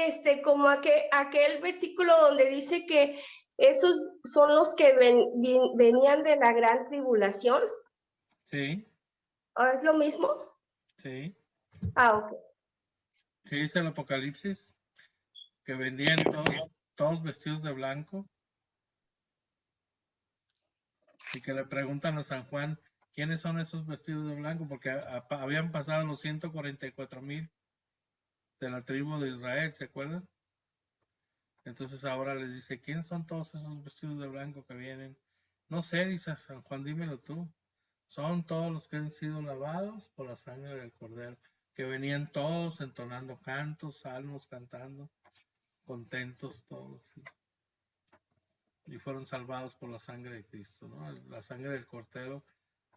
S2: como aquel versículo donde dice que esos son los que venían de la gran tribulación.
S1: Sí.
S2: ¿Ahora es lo mismo?
S1: Sí.
S2: Ok.
S1: Sí, dice el Apocalipsis que vendían todos vestidos de blanco y que le preguntan a San Juan quiénes son esos vestidos de blanco porque habían pasado los 144,000 de la tribu de Israel, ¿se acuerdan? Entonces ahora les dice, ¿quiénes son todos esos vestidos de blanco que vienen? No sé, dice San Juan, dímelo tú. Son todos los que han sido lavados por la sangre del Cordero, que venían todos entonando cantos, salmos, cantando, contentos todos. Y fueron salvados por la sangre de Cristo, ¿no? La sangre del Cordero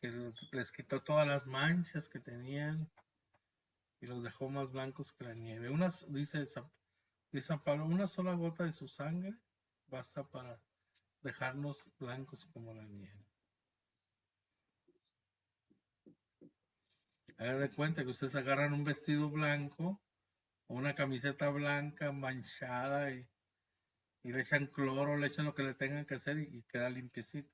S1: que les quitó todas las manchas que tenían y los dejó más blancos que la nieve. Dice San Pablo, una sola gota de su sangre basta para dejarnos blancos como la nieve. Hagan de cuenta que ustedes agarran un vestido blanco o una camiseta blanca manchada y le echan cloro, le echan lo que le tengan que hacer y queda limpiecita.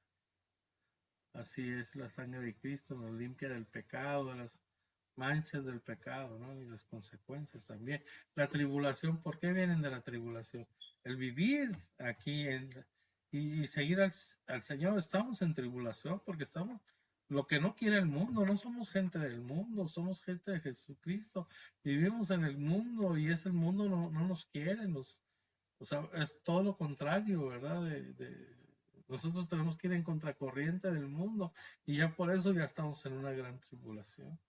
S1: Así es la sangre de Cristo, nos limpia del pecado, de las manchas del pecado, ¿no? Y las consecuencias también. La tribulación, ¿por qué vienen de la tribulación? El vivir aquí y seguir al Señor, estamos en tribulación porque estamos lo que no quiere el mundo, no somos gente del mundo, somos gente de Jesucristo, vivimos en el mundo y ese mundo no nos quiere, o sea, es todo lo contrario, ¿verdad? Nosotros tenemos que ir en contracorriente del mundo y ya por eso ya estamos en una gran tribulación.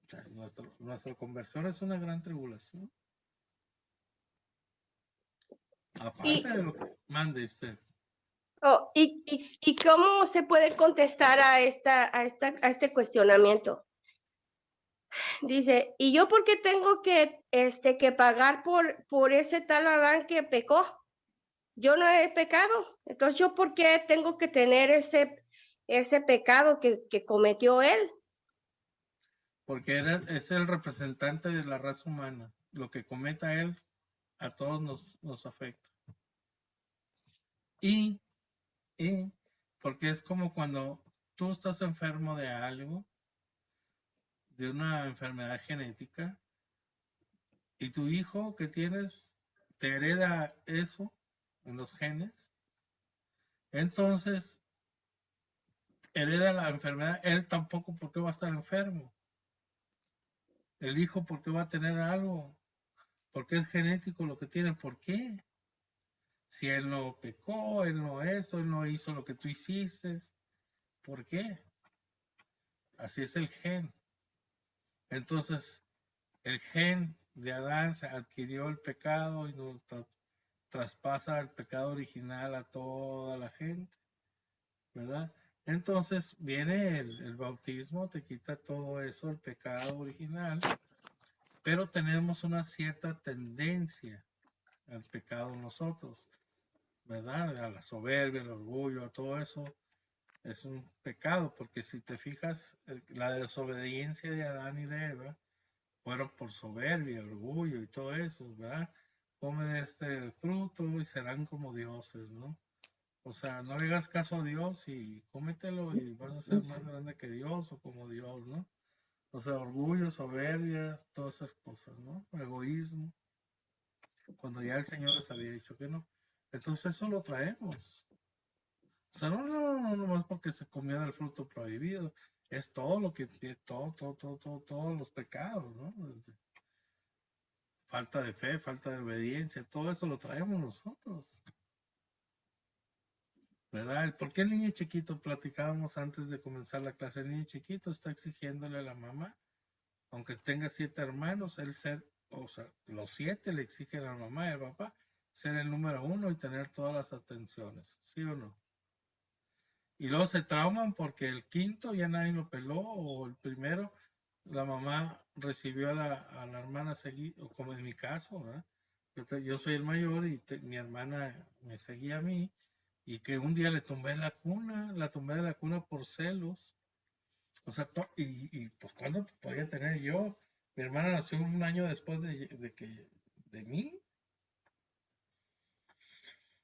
S1: O sea, nuestra conversión es una gran tribulación. Aparte de lo que mande usted.
S2: ¿Y cómo se puede contestar a este cuestionamiento? Dice, ¿y yo por qué tengo que pagar por ese tal Adán que pecó? Yo no he pecado, entonces ¿yo por qué tengo que tener ese pecado que cometió él?
S1: Porque es el representante de la raza humana. Lo que cometa él a todos nos afecta. Y porque es como cuando tú estás enfermo de algo, de una enfermedad genética, y tu hijo que tienes te hereda eso en los genes, entonces hereda la enfermedad, él tampoco porque va a estar enfermo. El hijo porque va a tener algo, porque es genético lo que tiene, ¿por qué? Si él no pecó, él no él no hizo lo que tú hiciste, ¿por qué? Así es el gen. Entonces, el gen de Adán se adquirió el pecado y nos traspasa el pecado original a toda la gente, ¿verdad? Entonces viene el bautismo, te quita todo eso, el pecado original, pero tenemos una cierta tendencia al pecado nosotros, ¿verdad? A la soberbia, al orgullo, a todo eso es un pecado, porque si te fijas, la desobediencia de Adán y de Eva fueron por soberbia, orgullo y todo eso, ¿verdad? Come de este fruto y serán como dioses, ¿no? O sea, no le hagas caso a Dios y cómetelo y vas a ser más grande que Dios o como Dios, ¿no? O sea, orgullo, soberbia, todas esas cosas, ¿no? Egoísmo, cuando ya el Señor les había dicho que no. Entonces eso lo traemos. O sea, no más porque se comió del fruto prohibido. Es todo lo que, todos los pecados, ¿no? Falta de fe, falta de obediencia, todo eso lo traemos nosotros. ¿Verdad? ¿Por qué el niño chiquito, platicábamos antes de comenzar la clase, el niño chiquito está exigiéndole a la mamá, aunque tenga 7 hermanos, él ser, o sea, los 7 le exigen a la mamá y al papá ser el número 1 y tener todas las atenciones, ¿sí o no? Y luego se trauman porque el quinto ya nadie lo peló, o el primero, la mamá recibió a la hermana seguido, como en mi caso, ¿verdad? Yo soy el mayor y mi hermana me seguía a mí, y que un día le tumbé la cuna, la tumbé de la cuna por celos. O sea, pues ¿cuándo podía tener yo? Mi hermana nació un año después de mí.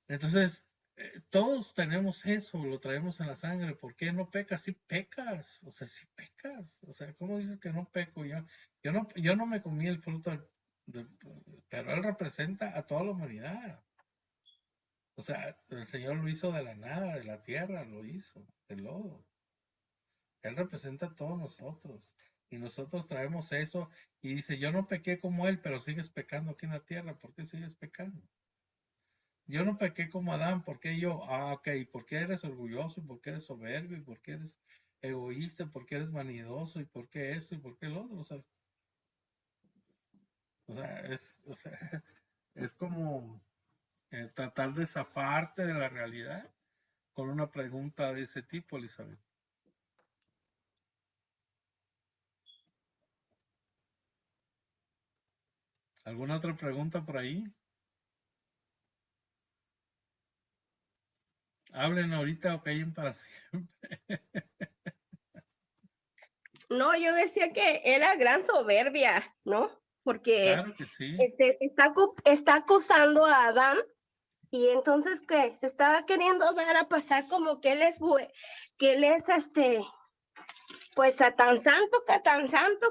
S1: Entonces, todos tenemos eso, lo traemos en la sangre. ¿Por qué no pecas? Sí pecas, o sea, sí pecas. O sea, ¿cómo dices que no peco? Yo no me comí el fruto, pero él representa a toda la humanidad. O sea, el Señor lo hizo de la nada, de la tierra, lo hizo, del lodo. Él representa a todos nosotros. Y nosotros traemos eso y dice, yo no pequé como él, pero sigues pecando aquí en la tierra. ¿Por qué sigues pecando? Yo no pequé como Adán, ¿por qué yo? Ah, ok, ¿por qué eres orgulloso? ¿Y por qué eres soberbio? ¿Y por qué eres egoísta? ¿Por qué eres vanidoso? ¿Y por qué esto? ¿Y por qué lo otro? O sea, es como tratar de zafarte de la realidad con una pregunta de ese tipo, Elizabeth. ¿Alguna otra pregunta por ahí? Hablen ahorita o callen para siempre.
S2: No, yo decía que era gran soberbia, ¿no? Porque
S1: Claro que sí.
S2: está acusando a Adán y entonces que se estaba queriendo dar a pasar como que él es pues tan santo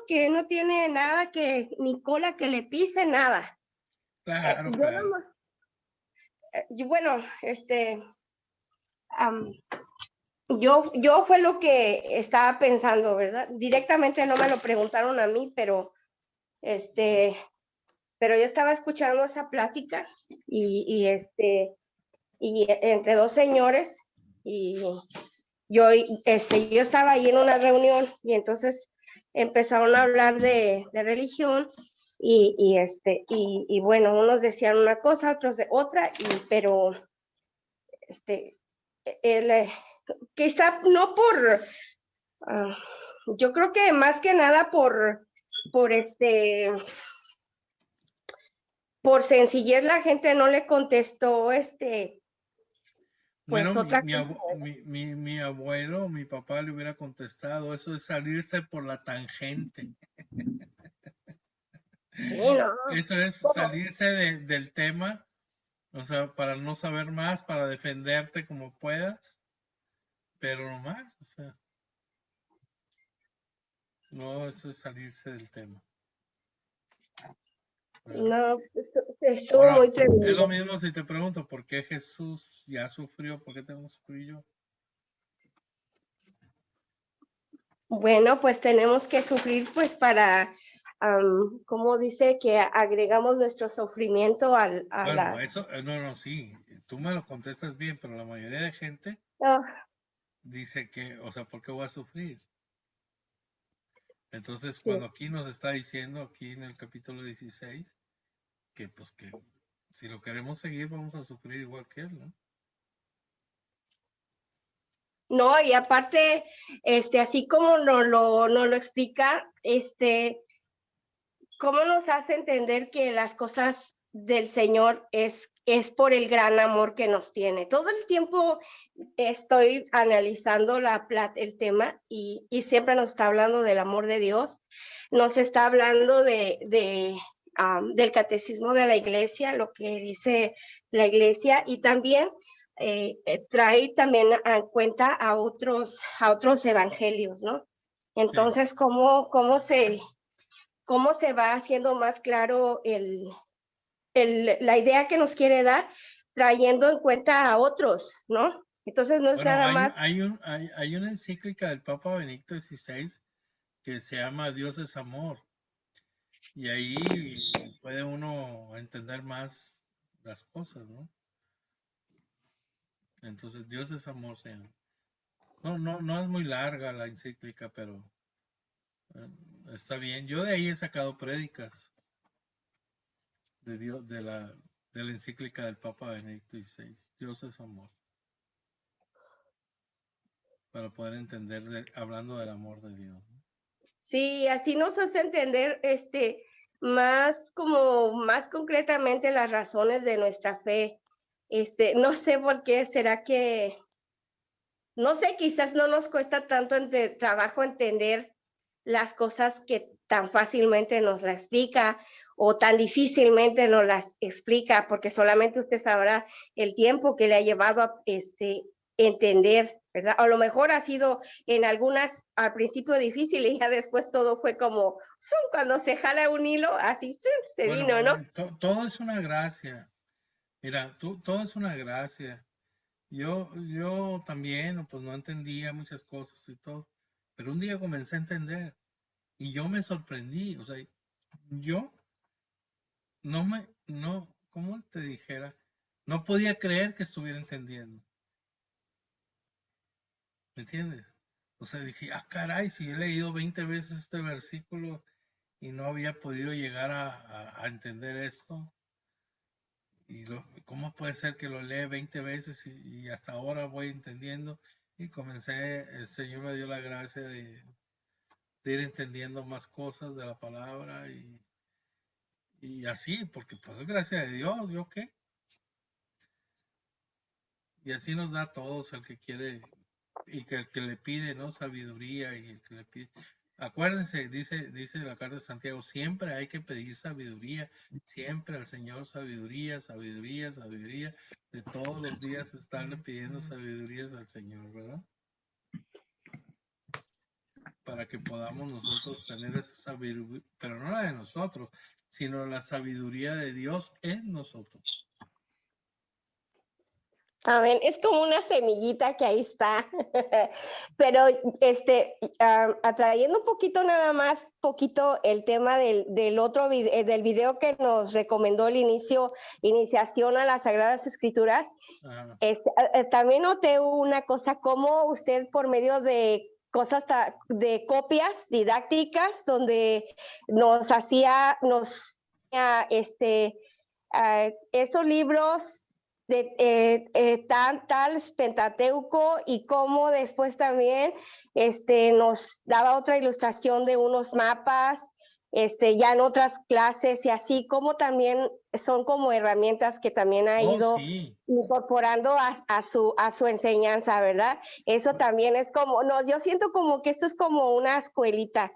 S2: que no tiene nada que ni cola que le pise nada.
S1: Claro,
S2: Yo
S1: claro.
S2: no, bueno, yo fue lo que estaba pensando, ¿verdad? Directamente no me lo preguntaron a mí, pero pero yo estaba escuchando esa plática y entre dos señores y yo estaba ahí en una reunión y entonces empezaron a hablar de religión y bueno, unos decían una cosa, otros de otra, pero quizá no yo creo que más que nada por por sencillez la gente no le contestó
S1: Bueno,
S2: pues otra cosa.
S1: mi abuelo, mi papá le hubiera contestado, eso es salirse por la tangente.
S2: Sí, no.
S1: Eso es salirse del tema, o sea, para no saber más, para defenderte como puedas, pero no más, o sea, no, eso es salirse del tema.
S2: No, estuvo
S1: Ahora,
S2: muy
S1: es lo
S2: tremendo.
S1: mismo si te pregunto, ¿por qué Jesús ya sufrió? ¿Por qué tengo que sufrir yo?
S2: Bueno, pues tenemos que sufrir pues para, como dice, que agregamos nuestro sufrimiento a
S1: Bueno,
S2: las...
S1: eso, no, sí, tú me lo contestas bien, pero la mayoría de gente
S2: Ah,
S1: dice que, o sea, ¿por qué voy a sufrir? Entonces,
S2: sí.
S1: cuando aquí nos está diciendo, aquí en el capítulo 16, que pues que si lo queremos seguir vamos a sufrir igual que él, ¿no?
S2: No, y aparte, así como nos lo explica, ¿cómo nos hace entender que las cosas del Señor es es por el gran amor que nos tiene. Todo el tiempo estoy analizando el tema y siempre nos está hablando del amor de Dios, nos está hablando del catecismo de la iglesia, lo que dice la iglesia, y también trae también en cuenta a otros evangelios, ¿no? Entonces, sí. ¿Cómo se va haciendo más claro la idea que nos quiere dar, trayendo en cuenta a otros, ¿no? Entonces no es nada más.
S1: Hay una encíclica del Papa Benedicto XVI que se llama Dios es amor. Y ahí puede uno entender más las cosas, ¿no? Entonces Dios es amor, se llama. No es muy larga la encíclica, pero está bien. Yo de ahí he sacado prédicas de Dios, de la encíclica del Papa Benedicto XVI. Dios es amor. Para poder entender, hablando del amor de Dios, ¿no?
S2: Sí, así nos hace entender más concretamente las razones de nuestra fe. No sé por qué, será que, no sé, quizás no nos cuesta tanto trabajo entender las cosas que tan fácilmente nos las explica o tan difícilmente nos las explica, porque solamente usted sabrá el tiempo que le ha llevado a entender, ¿verdad? A lo mejor ha sido en algunas al principio difícil y ya después todo fue como cuando se jala un hilo, así se vino, ¿no?
S1: Todo es una gracia. Mira, todo es una gracia. Yo también, pues no entendía muchas cosas y todo, pero un día comencé a entender y yo me sorprendí, o sea, yo ¿cómo te dijera? No podía creer que estuviera entendiendo. ¿Me entiendes? O sea, dije, caray, si he leído 20 veces este versículo y no había podido llegar a entender esto. Y ¿cómo puede ser que lo lee 20 veces y hasta ahora voy entendiendo? Y el Señor me dio la gracia de ir entendiendo más cosas de la palabra y así, porque pues es gracia de Dios, ¿yo qué? Y así nos da a todos el que quiere y que el que le pide, ¿no? Sabiduría y el que le pide. Acuérdense, dice la carta de Santiago, siempre hay que pedir sabiduría, siempre al Señor sabiduría, sabiduría, sabiduría. De todos los días estarle pidiendo sabidurías al Señor, ¿verdad? Para que podamos nosotros tener esa sabiduría, pero no la de nosotros, sino la sabiduría de Dios en nosotros.
S2: Amén, es como una semillita que ahí está, pero atrayendo un poquito nada más, el tema del otro del video que nos recomendó iniciación a las Sagradas Escrituras. También noté una cosa, como usted por medio de cosas de copias didácticas, donde nos hacía estos libros de tal Pentateuco, y cómo después también nos daba otra ilustración de unos mapas ya en otras clases, y así como también son como herramientas que también ha ido incorporando a su enseñanza, ¿verdad? Eso también es como, no, yo siento como que esto es como una escuelita.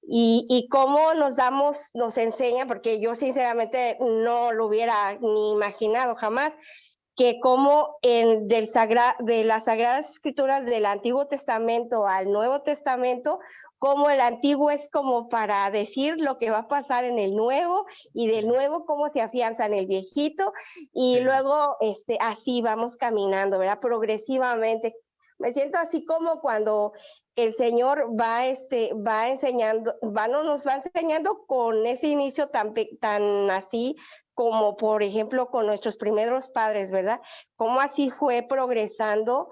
S2: Y cómo nos enseña, porque yo sinceramente no lo hubiera ni imaginado jamás, que como de las Sagradas Escrituras del Antiguo Testamento al Nuevo Testamento, como el Antiguo es como para decir lo que va a pasar en el Nuevo, y del Nuevo cómo se afianza en el Viejito, y luego así vamos caminando, ¿verdad? Progresivamente. Me siento así como cuando el Señor nos va enseñando con ese inicio tan así, como por ejemplo con nuestros primeros padres, ¿verdad? Cómo así fue progresando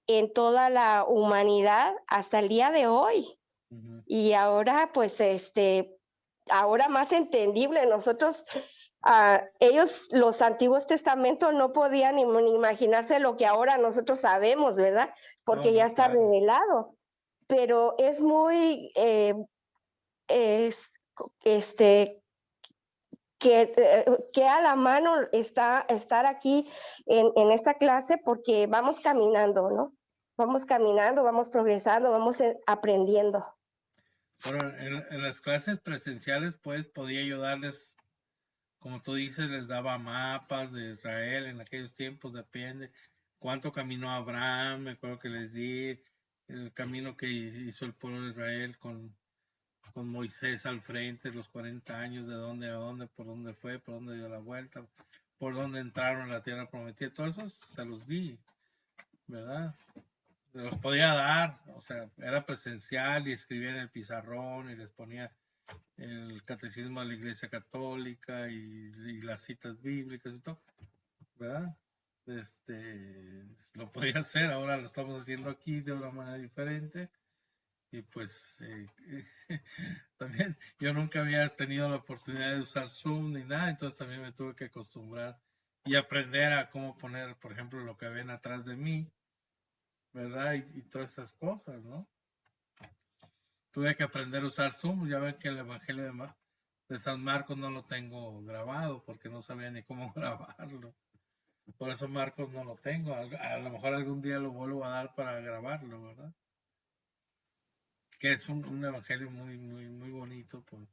S2: en toda la humanidad hasta el día de hoy. Y ahora, pues, ahora más entendible. Nosotros, ellos, los Antiguos Testamentos, no podían ni imaginarse lo que ahora nosotros sabemos, ¿verdad? Porque ya está revelado. Pero es muy, que a la mano está estar aquí en esta clase, porque vamos caminando, ¿no? Vamos caminando, vamos progresando, vamos aprendiendo.
S1: Bueno, en las clases presenciales, pues, podía ayudarles, como tú dices, les daba mapas de Israel en aquellos tiempos, depende cuánto caminó Abraham, me acuerdo que les di el camino que hizo el pueblo de Israel con Moisés al frente, los 40 años, de dónde a dónde, por dónde fue, por dónde dio la vuelta, por dónde entraron a la tierra prometida, todo eso se los di, ¿verdad? Se los podía dar, o sea, era presencial y escribía en el pizarrón y les ponía el catecismo de la Iglesia Católica y las citas bíblicas y todo, ¿verdad? Lo podía hacer, ahora lo estamos haciendo aquí de una manera diferente. Y pues también yo nunca había tenido la oportunidad de usar Zoom ni nada, entonces también me tuve que acostumbrar y aprender a cómo poner, por ejemplo, lo que ven atrás de mí, ¿verdad? Y todas esas cosas, ¿no? Tuve que aprender a usar Zoom, ya ven que el Evangelio de San Marcos no lo tengo grabado porque no sabía ni cómo grabarlo. Por eso Marcos no lo tengo, a lo mejor algún día lo vuelvo a dar para grabarlo, ¿verdad? Que es un evangelio muy, muy, muy bonito, por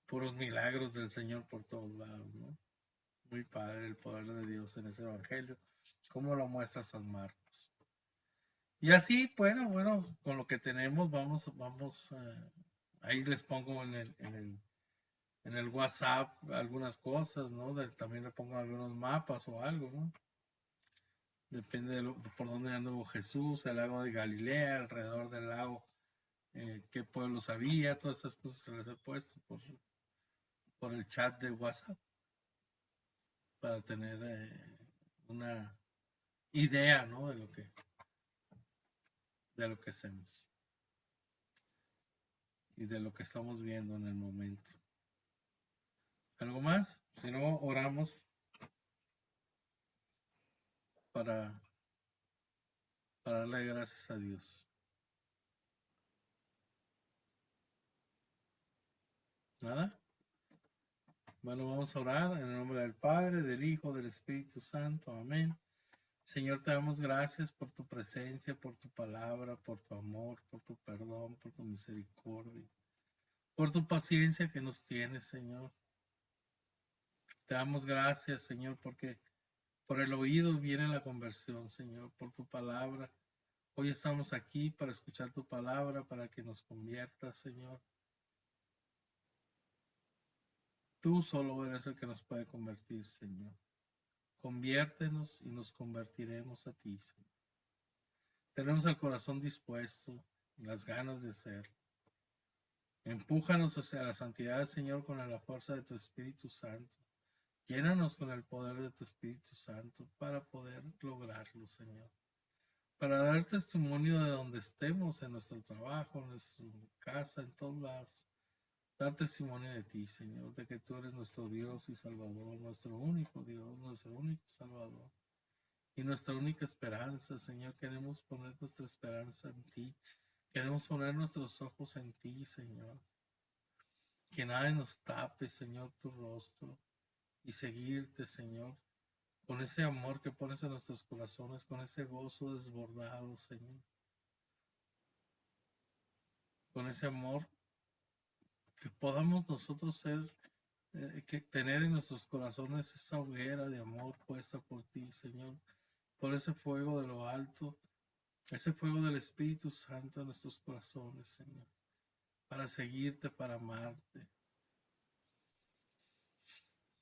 S1: puros milagros del Señor por todos lados, ¿no? Muy padre el poder de Dios en ese evangelio, como lo muestra San Marcos. Y así, bueno, con lo que tenemos, vamos, ahí les pongo en el WhatsApp algunas cosas, ¿no? También le pongo algunos mapas o algo, ¿no? Depende de por dónde anduvo Jesús, el lago de Galilea, alrededor del lago, qué pueblos había, todas esas cosas se les he puesto por el chat de WhatsApp para tener una idea, ¿no? de lo que hacemos y de lo que estamos viendo en el momento. ¿Algo más? Si no, oramos para darle gracias a Dios. ¿Nada? Bueno, vamos a orar en el nombre del Padre, del Hijo, del Espíritu Santo. Amén. Señor, te damos gracias por tu presencia, por tu palabra, por tu amor, por tu perdón, por tu misericordia, por tu paciencia que nos tienes, Señor. Te damos gracias, Señor, porque por el oído viene la conversión, Señor, por tu palabra. Hoy estamos aquí para escuchar tu palabra, para que nos conviertas, Señor. Tú solo eres el que nos puede convertir, Señor. Conviértenos y nos convertiremos a ti, Señor. Tenemos el corazón dispuesto, las ganas de ser. Empújanos hacia la santidad, Señor, con la fuerza de tu Espíritu Santo. Llénanos con el poder de tu Espíritu Santo para poder lograrlo, Señor. Para dar testimonio de donde estemos, en nuestro trabajo, en nuestra casa, en todos lados. Dar testimonio de ti, Señor, de que tú eres nuestro Dios y Salvador, nuestro único Dios, nuestro único Salvador. Y nuestra única esperanza, Señor, queremos poner nuestra esperanza en ti. Queremos poner nuestros ojos en ti, Señor. Que nadie nos tape, Señor, tu rostro. Y seguirte, Señor, con ese amor que pones en nuestros corazones, con ese gozo desbordado, Señor. Con ese amor que podamos nosotros que tener en nuestros corazones esa hoguera de amor puesta por ti, Señor. Por ese fuego de lo alto, ese fuego del Espíritu Santo en nuestros corazones, Señor. Para seguirte, para amarte.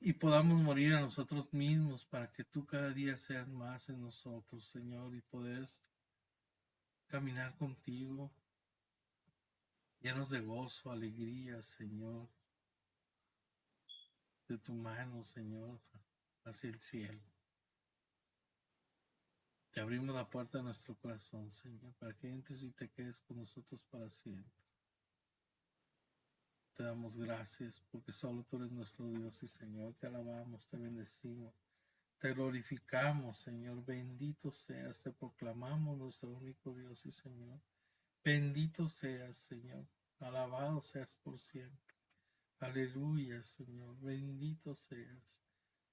S1: Y podamos morir a nosotros mismos para que tú cada día seas más en nosotros, Señor, y poder caminar contigo, llenos de gozo, alegría, Señor, de tu mano, Señor, hacia el cielo. Te abrimos la puerta de nuestro corazón, Señor, para que entres y te quedes con nosotros para siempre. Te damos gracias porque solo tú eres nuestro Dios y Señor. Te alabamos, te bendecimos, te glorificamos, Señor. Bendito seas, te proclamamos nuestro único Dios y Señor. Bendito seas, Señor. Alabado seas por siempre. Aleluya, Señor. Bendito seas,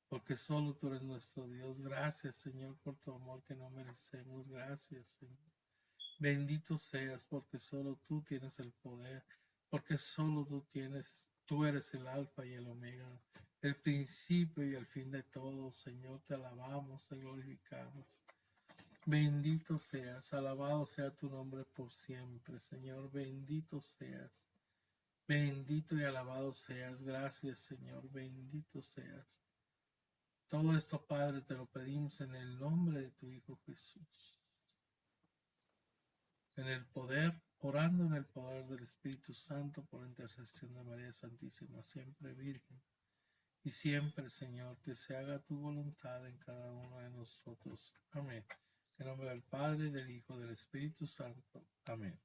S1: porque solo tú eres nuestro Dios. Gracias, Señor, por tu amor que no merecemos. Gracias, Señor. Bendito seas, porque solo tú tienes el poder, porque solo tú eres el alfa y el omega, el principio y el fin de todo. Señor, te alabamos, te glorificamos. Bendito seas, alabado sea tu nombre por siempre, Señor. Bendito seas, bendito y alabado seas. Gracias, Señor. Bendito seas. Todo esto, Padre, te lo pedimos en el nombre de tu Hijo Jesús. En el poder, orando en el poder del Espíritu Santo por intercesión de María Santísima, siempre Virgen. Y siempre, Señor, que se haga tu voluntad en cada uno de nosotros. Amén. En nombre del Padre, del Hijo, del Espíritu Santo. Amén.